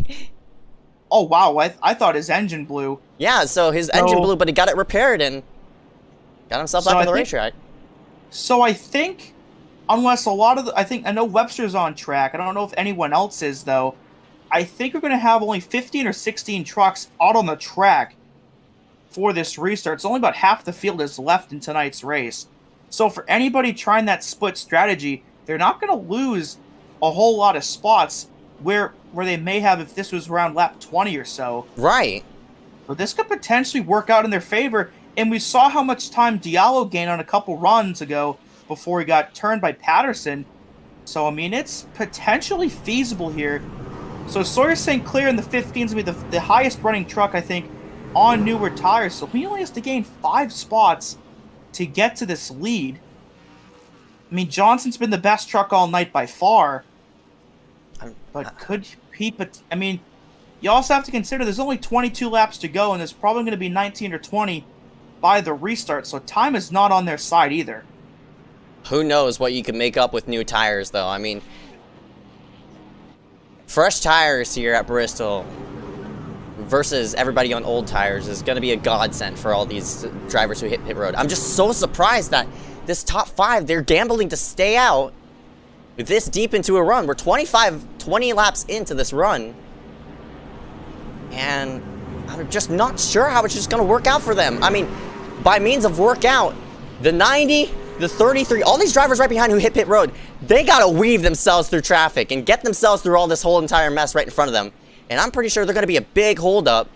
[SPEAKER 2] Oh, wow. I thought his engine blew.
[SPEAKER 1] Yeah, so his engine blew, but he got it repaired and got himself back on the racetrack.
[SPEAKER 2] So I think, unless a lot of the... I know Webster's on track. I don't know if anyone else is, though. I think we're going to have only 15 or 16 trucks out on the track for this restart. It's only about half the field is left in tonight's race. So for anybody trying that split strategy, they're not going to lose a whole lot of spots where they may have if this was around lap 20 or so.
[SPEAKER 1] Right.
[SPEAKER 2] But this could potentially work out in their favor. And we saw how much time Diallo gained on a couple runs ago before he got turned by Patterson. So, I mean, it's potentially feasible here. So Sawyer St. Clair in the 15 is going to be the highest running truck, I think, on newer tires. So he only has to gain 5 spots to get to this lead. I mean, Johnson's been the best truck all night by far. But could he... I mean, you also have to consider there's only 22 laps to go, and there's probably going to be 19 or 20 by the restart. So time is not on their side either.
[SPEAKER 1] Who knows what you can make up with new tires, though. I mean, fresh tires here at Bristol versus everybody on old tires is going to be a godsend for all these drivers who hit pit road. I'm just so surprised that this top 5, they're gambling to stay out this deep into a run. We're 20 laps into this run, and I'm just not sure how it's just going to work out for them. I mean, by means of workout, the 90, the 33, all these drivers right behind who hit pit road, they got to weave themselves through traffic and get themselves through all this whole entire mess right in front of them. And I'm pretty sure they're going to be a big holdup.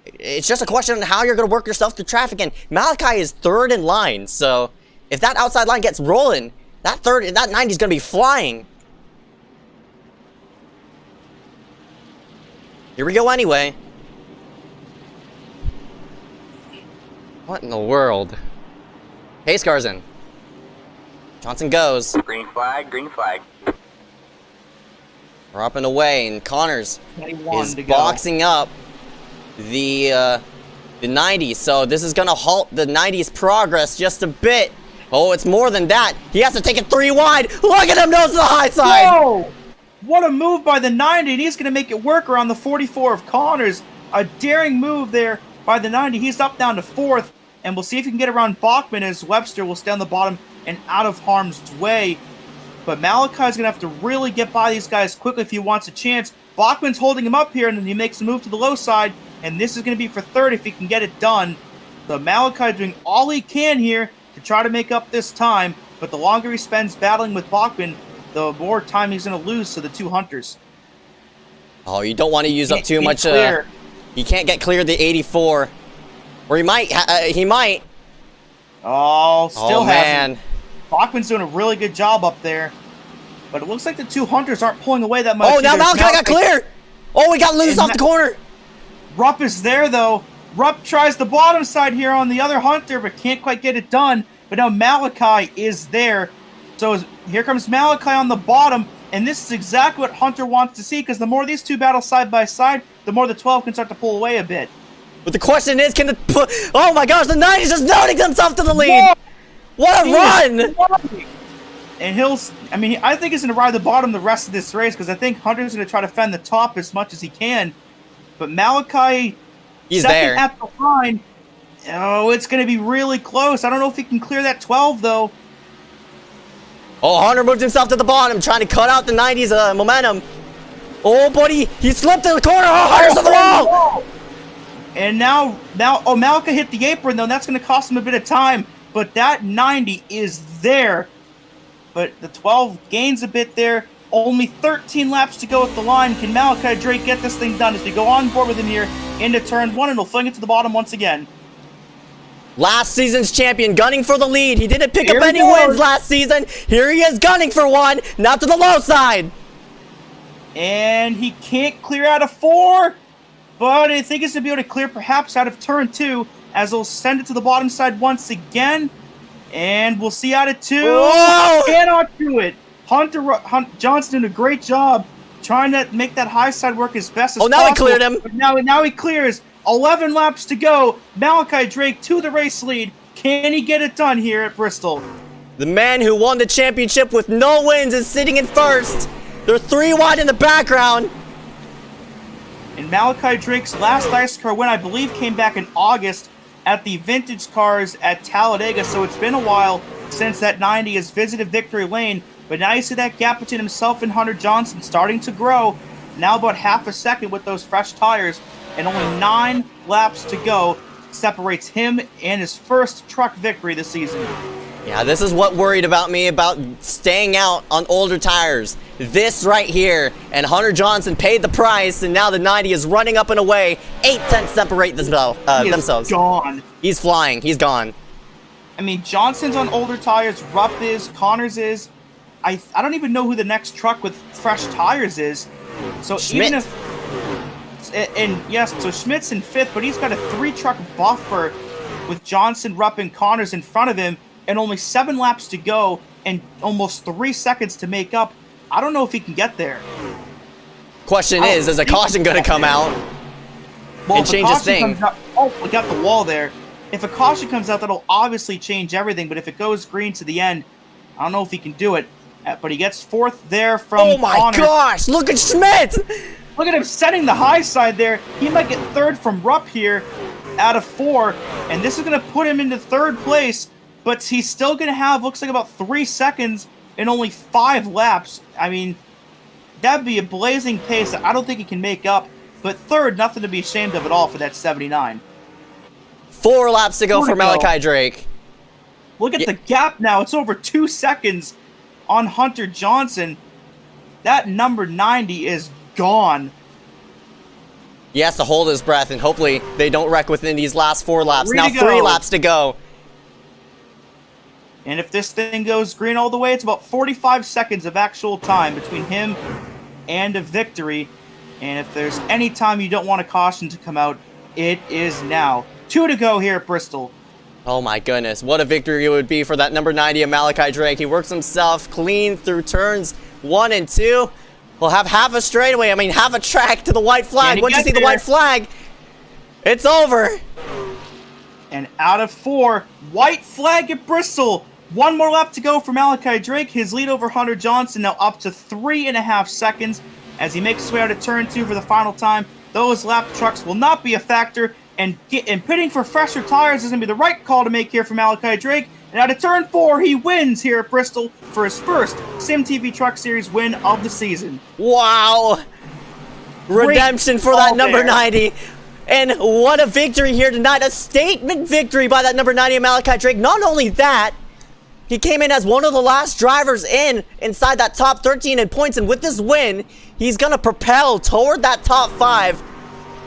[SPEAKER 1] It's just a question on how you're going to work yourself through traffic. And Malachi is 3rd in line, so if that outside line gets rolling, that 90 is going to be flying. Here we go anyway. What in the world? Pace car's in. Johnson goes.
[SPEAKER 3] Green flag, green flag.
[SPEAKER 1] We're up and away, and Connors is boxing up the 90. So this is going to halt the 90's progress just a bit. Oh, it's more than that. He has to take it 3 wide. Look at him, nose to the high side.
[SPEAKER 2] Whoa! What a move by the 90, and he's going to make it work around the 44 of Connors. A daring move there by the 90. He's up down to 4th, and we'll see if he can get around Bachman as Webster will stay on the bottom and out of harm's way. But Malachi's going to have to really get by these guys quickly if he wants a chance. Bachman's holding him up here, and then he makes a move to the low side, and this is going to be for 3rd if he can get it done. So Malachi doing all he can here to try to make up this time, but the longer he spends battling with Bachman, the more time he's going to lose to the 2 Hunters.
[SPEAKER 1] Oh, you don't want to use up too much. He can't get clear the 84. Or he might. He might.
[SPEAKER 2] Oh, still
[SPEAKER 1] hasn't.
[SPEAKER 2] Man. Bachman's doing a really good job up there. But it looks like the 2 Hunters aren't pulling away that much.
[SPEAKER 1] Oh, now Malachi got clear. Oh, he got loose off the corner.
[SPEAKER 2] Rupp is there, though. Rupp tries the bottom side here on the other Hunter, but can't quite get it done. But now Malachi is there. So here comes Malachi on the bottom, and this is exactly what Hunter wants to see, because the more these two battle side by side, the more the 12 can start to pull away a bit.
[SPEAKER 1] But the question is, can the... Oh my gosh, the 90 is just noting himself to the lead! Whoa! What a run!
[SPEAKER 2] And I think he's going to ride the bottom the rest of this race, because I think Hunter's going to try to fend the top as much as he can. But Malachi...
[SPEAKER 1] He's
[SPEAKER 2] second
[SPEAKER 1] there.
[SPEAKER 2] At the line. Oh, it's going to be really close. I don't know if he can clear that 12, though.
[SPEAKER 1] Oh, Hunter moved himself to the bottom, trying to cut out the 90's momentum. Oh, buddy, he slipped in the corner. Oh, Hunter's on the wall.
[SPEAKER 2] And now, Malachi hit the apron, though, and that's going to cost him a bit of time. But that 90 is there. But the 12 gains a bit there. Only 13 laps to go at the line. Can Malachi Drake get this thing done as we go on board with him here into turn 1, and he'll fling it to the bottom once again.
[SPEAKER 1] Last season's champion, gunning for the lead. He didn't pick up any wins last season. Here he is gunning for one, now to the low side.
[SPEAKER 2] And he can't clear out of 4, but I think he's going to be able to clear perhaps out of turn 2, as he'll send it to the bottom side once again. And we'll see out of 2.
[SPEAKER 1] Whoa!
[SPEAKER 2] Cannot do it. Johnson did a great job trying to make that high side work as best as possible.
[SPEAKER 1] Oh, now he cleared him.
[SPEAKER 2] But now he clears. 11 laps to go. Malachi Drake to the race lead. Can he get it done here at Bristol?
[SPEAKER 1] The man who won the championship with no wins is sitting in first. They're 3 wide in the background.
[SPEAKER 2] And Malachi Drake's last iSCAR win, I believe, came back in August at the Vintage Cars at Talladega. So it's been a while since that 90 has visited victory lane. But now you see that gap between himself and Hunter Johnson starting to grow. Now about half a second with those fresh tires. And only 9 laps to go separates him and his first truck victory this season.
[SPEAKER 1] Yeah, this is what worried about me about staying out on older tires. This right here, and Hunter Johnson paid the price, and now the 90 is running up and away. 8 tenths separate themselves.
[SPEAKER 2] Gone.
[SPEAKER 1] He's flying. He's gone.
[SPEAKER 2] I mean, Johnson's on older tires. Rupp is. Connors is. I don't even know who the next truck with fresh tires is. So
[SPEAKER 1] Schmidt.
[SPEAKER 2] even if... And yes, so Schmidt's in 5th, but he's got a 3-truck buffer with Johnson, Rupp, and Connors in front of him, and only 7 laps to go, and almost 3 seconds to make up. I don't know if he can get there.
[SPEAKER 1] Question is a caution going to come out and change this thing?
[SPEAKER 2] We got the wall there. If a caution comes out, that'll obviously change everything, but if it goes green to the end, I don't know if he can do it. But he gets 4th there from
[SPEAKER 1] Oh my
[SPEAKER 2] Connors.
[SPEAKER 1] gosh, look at Schmidt!
[SPEAKER 2] Look at him setting the high side there. He might get 3rd from Rupp here out of 4, and this is going to put him into 3rd place, but he's still going to have, looks like, about 3 seconds in only 5 laps. I mean, that'd be a blazing pace that I don't think he can make up, but 3rd, nothing to be ashamed of at all for that 79.
[SPEAKER 1] 4 laps to go for Malachi Drake.
[SPEAKER 2] Look at the gap now. It's over 2 seconds on Hunter Johnson. That number 90 is gone.
[SPEAKER 1] He has to hold his breath, and hopefully they don't wreck within these last 4 laps.
[SPEAKER 2] Three
[SPEAKER 1] Now
[SPEAKER 2] to
[SPEAKER 1] 3
[SPEAKER 2] go.
[SPEAKER 1] laps to go.
[SPEAKER 2] And if this thing goes green all the way, it's about 45 seconds of actual time between him and a victory. And if there's any time you don't want a caution to come out, it is now. 2 to go here at Bristol.
[SPEAKER 1] Oh my goodness, what a victory it would be for that number 90 of Malachi Drake. He works himself clean through turns 1 and 2. We'll have half a straightaway, half a track to the white flag. Once you see the white flag, it's over.
[SPEAKER 2] And out of 4, white flag at Bristol. 1 more lap to go for Malachi Drake. His lead over Hunter Johnson now up to 3.5 seconds as he makes his way out of turn 2 for the final time. Those lap trucks will not be a factor, and pitting for fresher tires is going to be the right call to make here for Malachi Drake. And out of turn 4, he wins here at Bristol for his first SYMTV Truck Series win of the season.
[SPEAKER 1] Wow. Redemption for that number 90. And what a victory here tonight. A statement victory by that number 90 of Malachi Drake. Not only that, he came in as one of the last drivers inside that top 13 in points. And with this win, he's going to propel toward that top 5,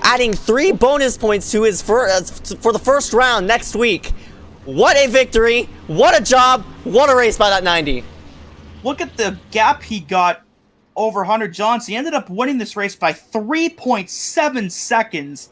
[SPEAKER 1] adding 3 bonus points to his for the first round next week. What a victory. What a job. What a race by that 90.
[SPEAKER 2] Look at the gap he got over Hunter Johnson. He ended up winning this race by 3.7 seconds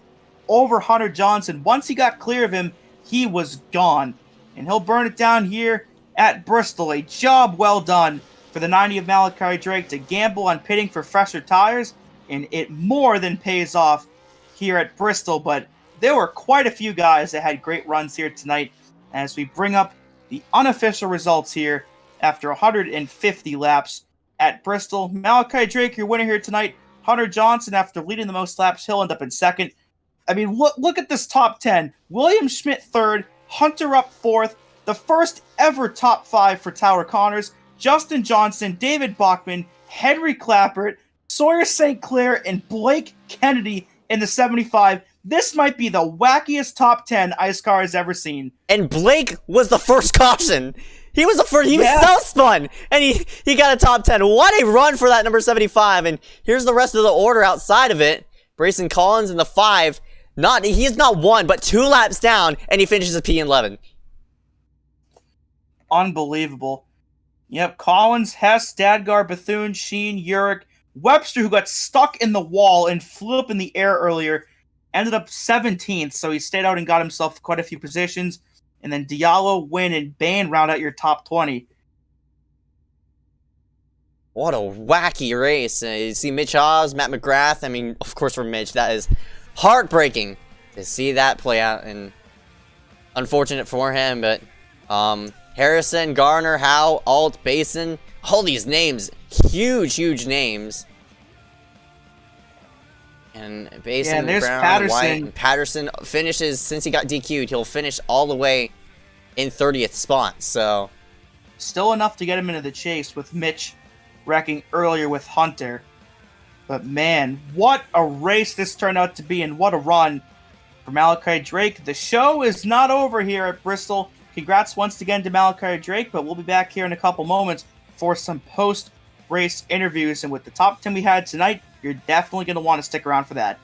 [SPEAKER 2] over Hunter Johnson. Once he got clear of him, he was gone. And he'll burn it down here at Bristol. A job well done for the 90 of Malachi Drake to gamble on pitting for fresher tires, and it more than pays off here at Bristol. But there were quite a few guys that had great runs here tonight as we bring up the unofficial results here after 150 laps at Bristol. Malachi Drake, your winner here tonight. Hunter Johnson, after leading the most laps, he'll end up in 2nd. I mean, look at this top 10. William Schmidt 3rd, Hunter Rupp 4th, the first ever top 5 for Tower Connors, Justin Johnson, David Bachman, Henry Clappert, Sawyer St. Clair, and Blake Kennedy in the 75. This might be the wackiest top 10 iSCAR has ever seen.
[SPEAKER 1] And Blake was the first caution. He was the first. He was so spun, and he got a top 10. What a run for that number 75. And here's the rest of the order outside of it. Brayson Collins in the 5. He's not 1, but 2 laps down, and he finishes a P11.
[SPEAKER 2] Unbelievable. Yep, Collins, Hess, Stadgar, Bethune, Sheen, Urich, Webster, who got stuck in the wall and flew up in the air earlier, ended up 17th, so he stayed out and got himself quite a few positions. And then Diallo, Wynn, and Bain round out your top 20.
[SPEAKER 1] What a wacky race. You see Mitch Haas, Matt McGrath. I mean, of course for Mitch, that is heartbreaking to see that play out, and unfortunate for him, but Harrison, Garner, Howe, Alt, Basin, all these names, huge names. And Basin,
[SPEAKER 2] there's
[SPEAKER 1] Brown,
[SPEAKER 2] Patterson.
[SPEAKER 1] White, and Patterson finishes, since he got DQ'd, he'll finish all the way in 30th spot, so.
[SPEAKER 2] Still enough to get him into the chase, with Mitch wrecking earlier with Hunter. But man, what a race this turned out to be, and what a run for Malachi Drake. The show is not over here at Bristol. Congrats once again to Malachi Drake, but we'll be back here in a couple moments for some post-race interviews. And with the top 10 we had tonight, you're definitely going to want to stick around for that.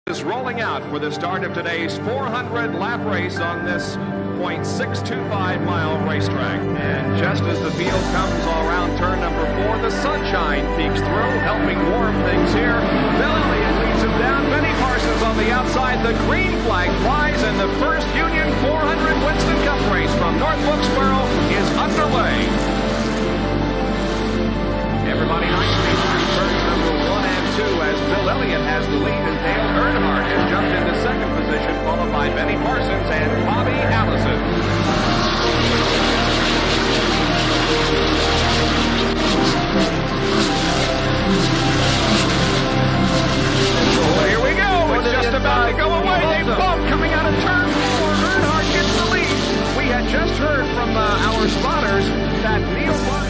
[SPEAKER 4] Is rolling out for the start of today's 400-lap race on this .625-mile racetrack. And just as the field comes all around turn number 4, the sunshine peeks through, helping warm things here. Bill Elliott leads him down. Benny Parsons on the outside. The green flag flies, and the first Union 400 Winston Cup race from North Wilkesboro is underway. Everybody nicely through turns number 1 and 2 as Bill Elliott has the lead, and Dale Earnhardt has jumped into second position, followed by Benny Parsons and Bobby Allison. Oh, here we go. It's just about to go away. They both coming out of turn 4. Earnhardt gets the lead. We had just heard from our spotters that Neil Ryan.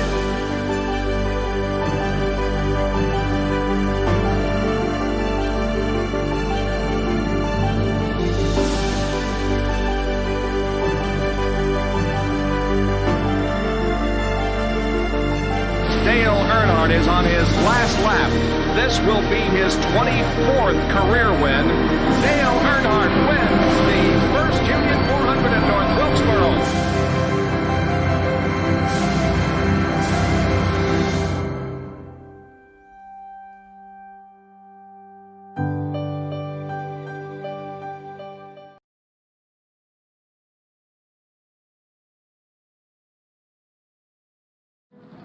[SPEAKER 4] Dale Earnhardt is on his last lap. This will be his 24th career win. Dale Earnhardt wins the first Union 400 in North Wilkesboro.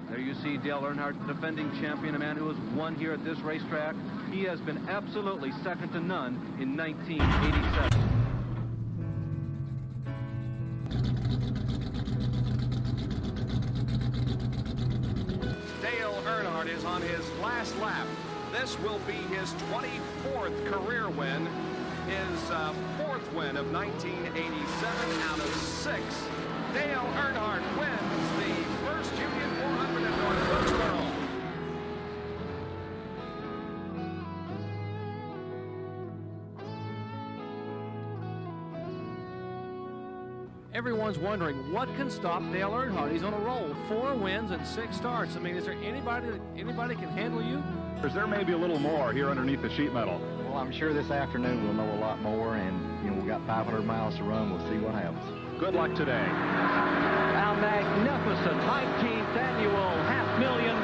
[SPEAKER 5] There you see Dale Earnhardt, the defending champion, a man who has won here at this racetrack. He has been absolutely second to none in 1987.
[SPEAKER 4] Dale Earnhardt is on his last lap. This will be his 24th career win, his 4th win of 1987 out of 6. Dale Earnhardt wins the first Union 400 in North Wilkesboro.
[SPEAKER 5] Everyone's wondering what can stop Dale Earnhardt. He's on a roll, 4 wins and 6 starts. I mean, is there anybody can handle you?
[SPEAKER 6] There may be a little more here underneath the sheet metal.
[SPEAKER 7] Well, I'm sure this afternoon we'll know a lot more, and we've got 500 miles to run. We'll see what happens.
[SPEAKER 6] Good luck today.
[SPEAKER 5] Our magnificent 19th annual $500,000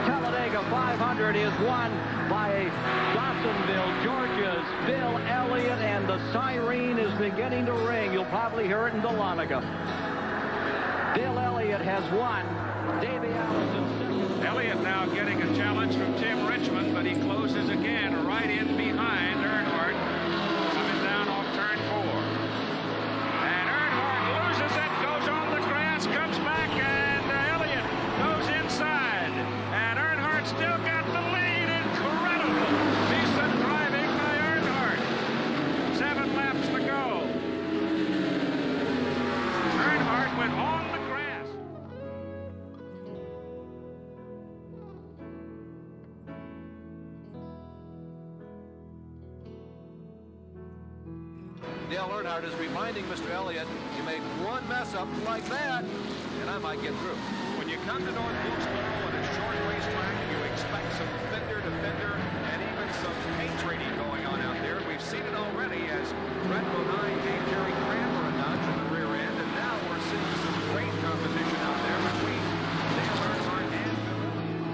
[SPEAKER 5] Talladega 500 is won by Dawsonville, Georgia's Bill Elliott, and the siren is beginning to ring. You'll probably hear it in Dahlonega. Bill Elliott has won. Davey Allison.
[SPEAKER 4] Elliott now getting a challenge from Tim Richmond, but he closes again right in behind Earnhardt, coming down off turn 4. And Earnhardt loses it, goes on the grass, comes back, and Elliott goes inside. And Earnhardt still got the lead. Incredible. Decent driving by Earnhardt. 7 laps to go. Earnhardt went on the grass.
[SPEAKER 5] Dale Earnhardt is reminding Mr. Elliott, you make one mess up like that, and I might get through.
[SPEAKER 4] When you come to North Wilkesboro on a short racetrack, you expect some fender to fender and even some paint trading going on out there. We've seen it already as Red 09 gave Jerry Cranmer a nudge in the rear end, and now we're seeing some great competition out there between Dale Earnhardt and Bill Elliott.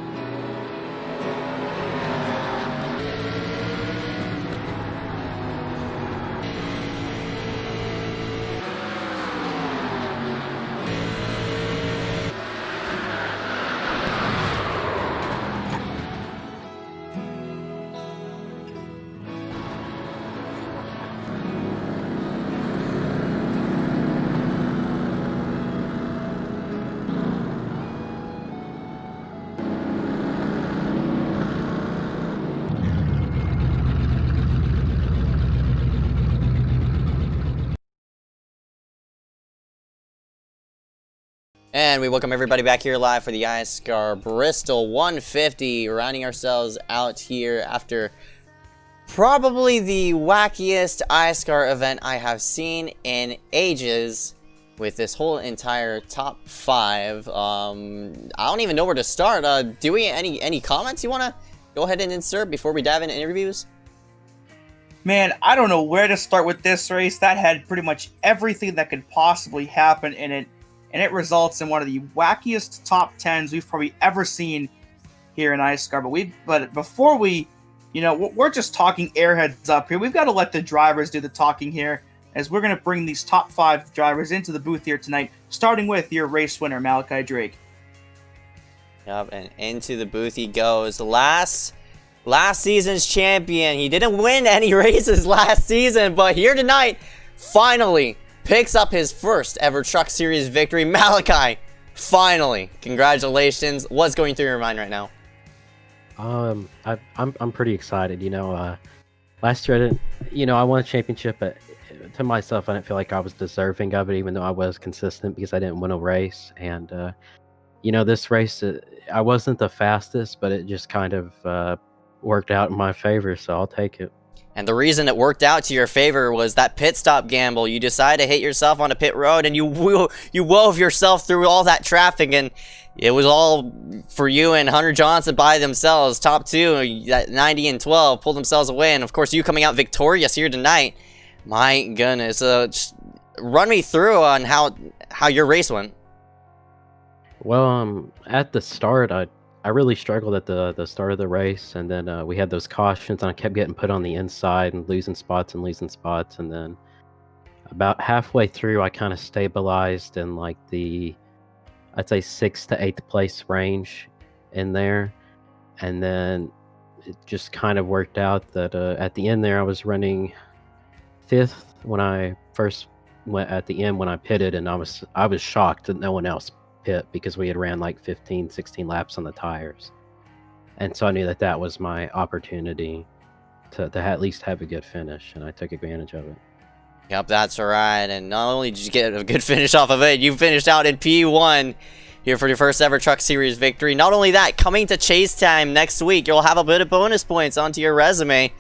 [SPEAKER 1] And we welcome everybody back here live for the iSCAR Bristol 150, rounding ourselves out here after probably the wackiest iSCAR event I have seen in ages, with this whole entire top 5. I don't even know where to start. Dewey, any comments you want to go ahead and insert before we dive into interviews?
[SPEAKER 2] Man, I don't know where to start with this race. That had pretty much everything that could possibly happen in it. And it results in one of the wackiest top 10s we've probably ever seen here in iSCAR. But before we, we're just talking airheads up here. We've got to let the drivers do the talking here, as we're going to bring these top 5 drivers into the booth here tonight, starting with your race winner, Malachi Drake.
[SPEAKER 1] Yep, and into the booth he goes. Last season's champion. He didn't win any races last season, but here tonight, finally picks up his first ever Truck Series victory. Malachi, finally, congratulations. What's going through your mind right now?
[SPEAKER 8] I'm pretty excited. Last year I won a championship, but to myself, I didn't feel like I was deserving of it, even though I was consistent, because I didn't win a race. And this race, I wasn't the fastest, but it just kind of worked out in my favor, so I'll take it.
[SPEAKER 1] And the reason it worked out to your favor was that pit stop gamble. You decided to hit yourself on a pit road, and you wove yourself through all that traffic, and it was all for you and Hunter Johnson by themselves. Top 2, that 90 and 12, pulled themselves away, and of course you coming out victorious here tonight. My goodness. Just run me through on how your race went.
[SPEAKER 8] Well, at the start, I really struggled at the start of the race, and then we had those cautions, and I kept getting put on the inside and losing spots, and then about halfway through, I kind of stabilized in like the, I'd say 6th to 8th place range in there, and then it just kind of worked out that at the end there, I was running 5th when I first went at the end when I pitted, and I was shocked that no one else pit, because we had ran like 15, 16 laps on the tires. And so I knew that was my opportunity to at least have a good finish, and I took advantage of it.
[SPEAKER 1] Yep, that's right. And not only did you get a good finish off of it, you finished out in P1 here for your first ever Truck Series victory. Not only that, coming to chase time next week, you'll have a bit of bonus points onto your resume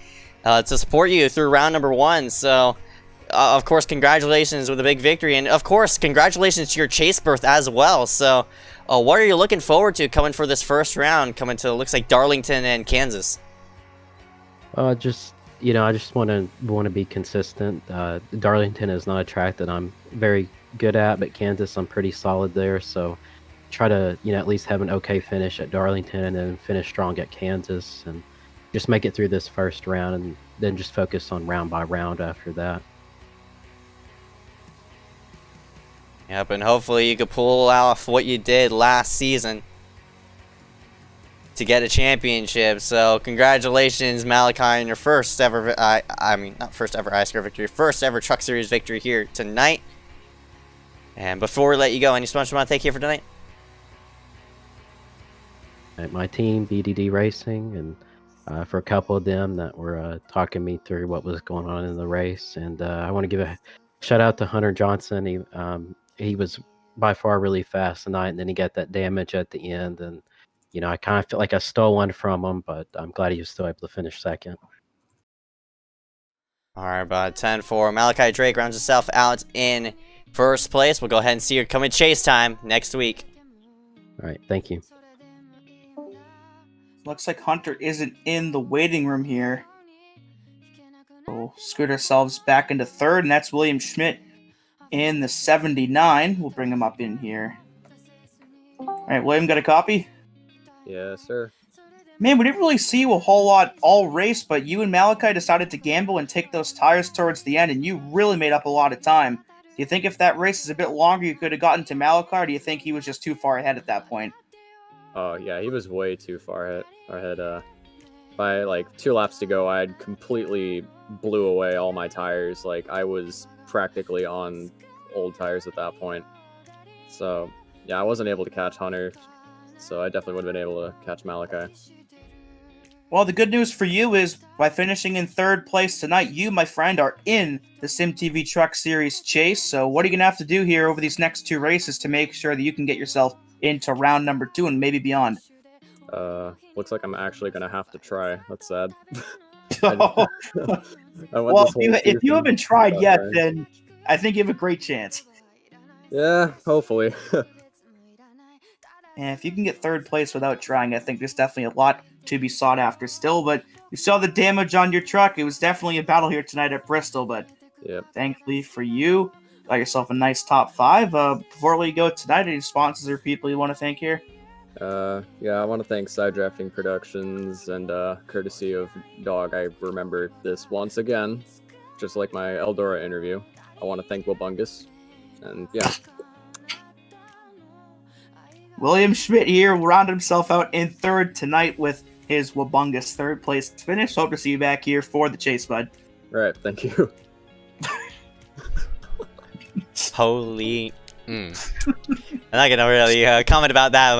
[SPEAKER 1] to support you through round number 1. So of course, congratulations with a big victory, and of course, congratulations to your chase berth as well. So, what are you looking forward to coming for this first round, coming to, looks like, Darlington and Kansas?
[SPEAKER 8] I just want to be consistent. Darlington is not a track that I'm very good at, but Kansas, I'm pretty solid there. So, try to at least have an okay finish at Darlington, and then finish strong at Kansas, and just make it through this first round, and then just focus on round by round after that.
[SPEAKER 1] Yep, and hopefully you could pull off what you did last season to get a championship. So congratulations, Malachi, on your first ever, not first ever iSCAR victory, first ever Truck Series victory here tonight. And before we let you go, any sponsors you want to thank you for tonight?
[SPEAKER 8] At my team, BDD Racing, and for a couple of them that were talking me through what was going on in the race. And I want to give a shout out to Hunter Johnson. He was by far really fast tonight, and then he got that damage at the end, and I kind of feel like I stole one from him, but I'm glad he was still able to finish second.
[SPEAKER 1] All right, but 10-4, Malachi Drake rounds himself out in first place. We'll go ahead and see you coming chase time next week.
[SPEAKER 8] All right, thank you.
[SPEAKER 2] Looks like Hunter isn't in the waiting room here. We'll scoot ourselves back into 3rd, and that's William Schmidt in the 79. We'll bring him up in here. All right, William, got a copy?
[SPEAKER 9] Yes, sir.
[SPEAKER 2] Man, we didn't really see you a whole lot all race, but you and Malachi decided to gamble and take those tires towards the end, and you really made up a lot of time. Do you think if that race is a bit longer, you could have gotten to Malachi, or do you think he was just too far ahead at that point?
[SPEAKER 9] Oh, yeah, he was way too far ahead. By like 2 laps to go, I had completely blew away all my tires. Like, I was practically on old tires at that point. So, yeah, I wasn't able to catch Hunter, so I definitely would have been able to catch Malachi.
[SPEAKER 2] Well, the good news for you is by finishing in third place tonight, you, my friend, are in the SYMTV Truck Series chase. So what are you going to have to do here over these next 2 races to make sure that you can get yourself into round number 2 and maybe beyond?
[SPEAKER 9] Looks like I'm actually gonna have to try. That's sad.
[SPEAKER 2] Well, if you haven't tried yet, then I think you have a great chance.
[SPEAKER 9] Yeah, hopefully.
[SPEAKER 2] And if you can get third place without trying, I think there's definitely a lot to be sought after still. But you saw the damage on your truck. It was definitely a battle here tonight at Bristol. But thankfully for you, got yourself a nice top 5. Before we go tonight, any sponsors or people you want to thank here?
[SPEAKER 9] Yeah, I want to thank Side Drafting Productions and courtesy of Dog. I remember this once again, just like my Eldora interview. I want to thank Wabungus, and yeah.
[SPEAKER 2] William Schmidt here will round himself out in third tonight with his Wabungus third place finish. Hope to see you back here for the chase, bud.
[SPEAKER 9] All right, thank you.
[SPEAKER 1] Holy. I'm not gonna really comment about that,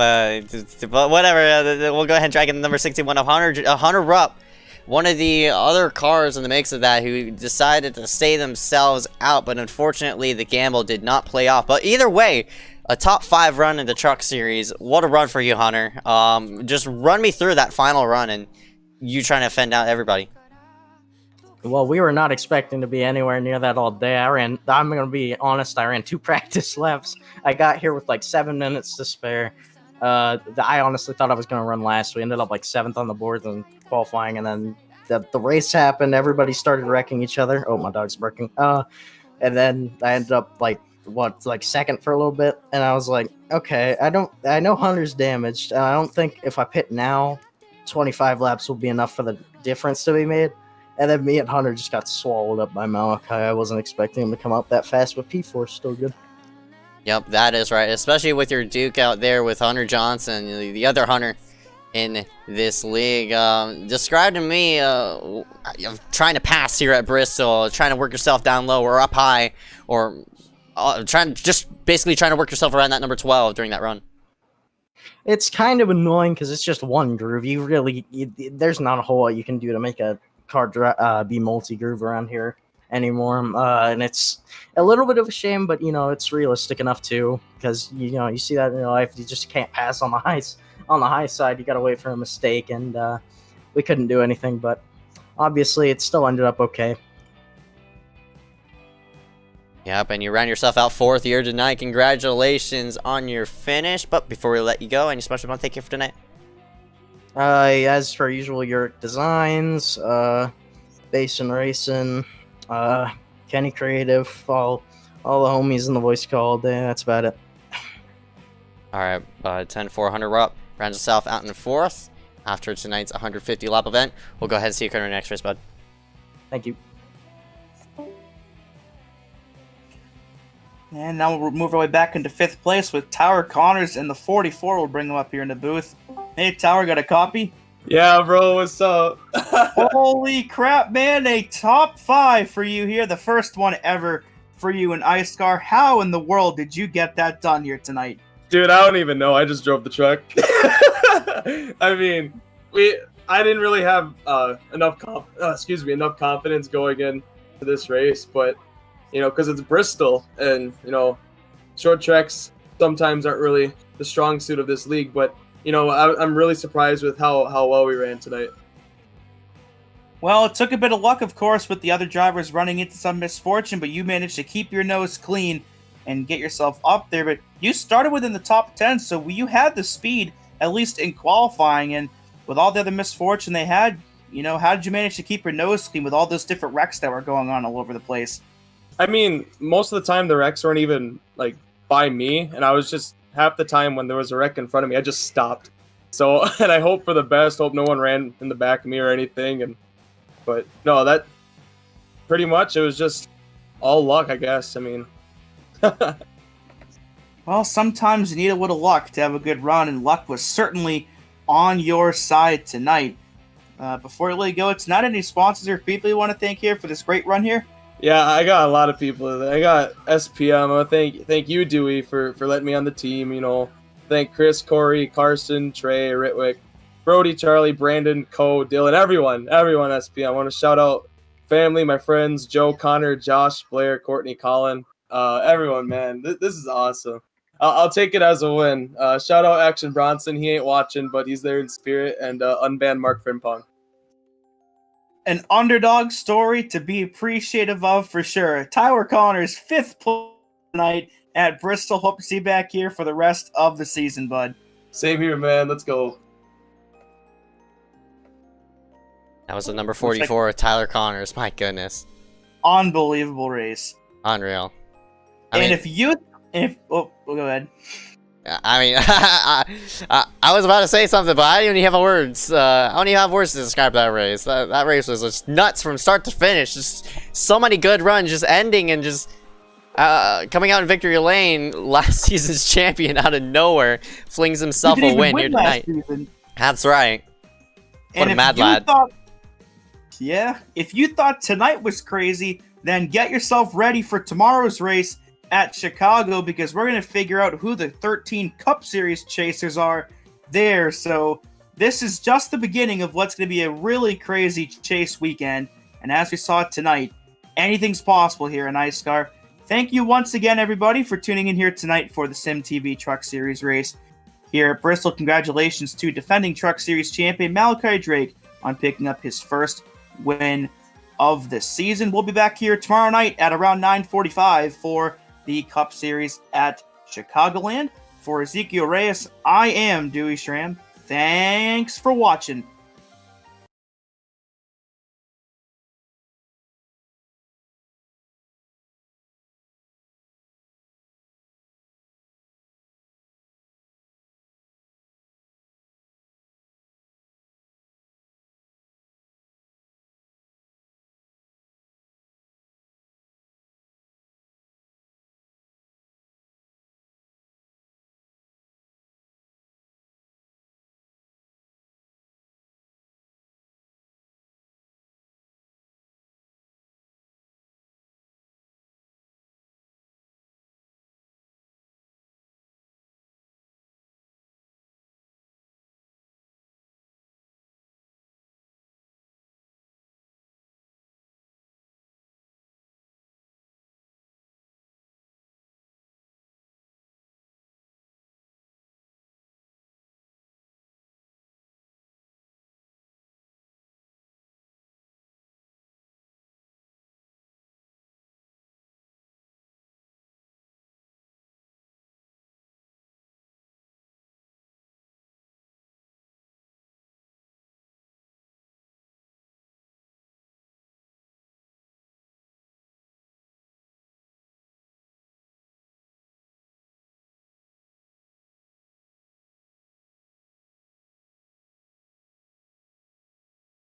[SPEAKER 1] but whatever. We'll go ahead and drag in the number 61 of Hunter Rupp, one of the other cars in the mix of that who decided to stay themselves out, but unfortunately the gamble did not play off. But either way, a top 5 run in the Truck Series. What a run for you, Hunter. Just run me through that final run and you trying to fend out everybody.
[SPEAKER 10] Well, we were not expecting to be anywhere near that all day. I'm going to be honest, I ran 2 practice laps. I got here with like 7 minutes to spare. I honestly thought I was going to run last. We ended up like 7th on the board in qualifying, and then the race happened. Everybody started wrecking each other. Oh, my dog's barking. And then I ended up like 2nd for a little bit, and I was like, okay, I know Hunter's damaged. I don't think if I pit now, 25 laps will be enough for the difference to be made. And then me and Hunter just got swallowed up by Malachi. I wasn't expecting him to come out that fast, but P4's still good.
[SPEAKER 1] Yep, that is right. Especially with your Duke out there with Hunter Johnson, the other Hunter in this league. Describe to me trying to pass here at Bristol, trying to work yourself down low or up high, or basically trying to work yourself around that number 12 during that run.
[SPEAKER 10] It's kind of annoying because it's just one groove. There's not a whole lot you can do to make a car be multi-groove around here anymore, and it's a little bit of a shame, but it's realistic enough too, because you see that in real life. You just can't pass on the high side. You gotta wait for a mistake, and we couldn't do anything, but obviously it still ended up okay.
[SPEAKER 1] Yep, and you ran yourself out 4th here tonight. Congratulations on your finish. But before we let you go, any special want to take you for tonight?
[SPEAKER 10] As per usual, your designs, Basin Racing, Kenny Creative, all the homies in the voice call. That's about it.
[SPEAKER 1] All right, 10-400 Rupp rounds himself out in 4th after tonight's 150 lap event. We'll go ahead and see you in the next race, bud.
[SPEAKER 10] Thank you.
[SPEAKER 2] And now we'll move our way back into 5th place with Tower Connors in the 44. We'll bring him up here in the booth. Hey, Tower, got a copy?
[SPEAKER 11] Yeah, bro, what's up?
[SPEAKER 2] Holy crap, man. A top 5 for you here. The first one ever for you in iSCAR. How in the world did you get that done here tonight?
[SPEAKER 11] Dude, I don't even know. I just drove the truck. I mean, I didn't really have enough confidence going into this race, but because it's Bristol, and short tracks sometimes aren't really the strong suit of this league, but I'm really surprised with how well we ran tonight.
[SPEAKER 2] Well, it took a bit of luck, of course, with the other drivers running into some misfortune, but you managed to keep your nose clean and get yourself up there. But you started within the top 10, so you had the speed, at least in qualifying, and with all the other misfortune they had, how did you manage to keep your nose clean with all those different wrecks that were going on all over the place?
[SPEAKER 11] I mean, most of the time the wrecks weren't even by me, and I was just half the time when there was a wreck in front of me, I just stopped. So, and I hope for the best, hope no one ran in the back of me or anything. But no, that pretty much, it was just all luck, I guess. I mean,
[SPEAKER 2] well, sometimes you need a little luck to have a good run, and luck was certainly on your side tonight. Before we let you go, it's not any sponsors or people you want to thank here for this great run here?
[SPEAKER 11] Yeah, I got a lot of people. I got SPM. Thank you, Dewey, for letting me on the team. Thank Chris, Corey, Carson, Trey, Ritwick. Brody, Charlie, Brandon, Cole, Dylan, everyone SP. I want to shout out family, my friends, Joe, Connor, Josh, Blair, Courtney, Colin, everyone, man. This is awesome. I'll take it as a win. Shout out Action Bronson. He ain't watching, but he's there in spirit. And unbanned Mark Frimpong.
[SPEAKER 2] An underdog story to be appreciative of for sure. Tyler Connor's 5th place tonight at Bristol. Hope to see you back here for the rest of the season, bud.
[SPEAKER 11] Same here, man. Let's go.
[SPEAKER 1] That was the number 44, Tyler Connors. My goodness.
[SPEAKER 2] Unbelievable race.
[SPEAKER 1] Unreal.
[SPEAKER 2] Go ahead.
[SPEAKER 1] I mean, I was about to say something, but I don't even have words. I don't even have words to describe that race. That race was just nuts from start to finish. Just so many good runs, just ending and just coming out in victory lane. Last season's champion out of nowhere flings himself a win here tonight. That's right. What a mad lad.
[SPEAKER 2] If you thought tonight was crazy, then get yourself ready for tomorrow's race at Chicago, because we're going to figure out who the 13 Cup Series chasers are there. So this is just the beginning of what's going to be a really crazy chase weekend. And as we saw tonight, anything's possible here in iSCAR. Thank you once again, everybody, for tuning in here tonight for the SYMTV Truck Series race here at Bristol. Congratulations to defending Truck Series champion Malachi Drake on picking up his first win of the season. We'll be back here tomorrow night at around 9:45 for the Cup Series at Chicagoland. For Ezeckiel Reyes, I am Dewey Schramm. Thanks for watching.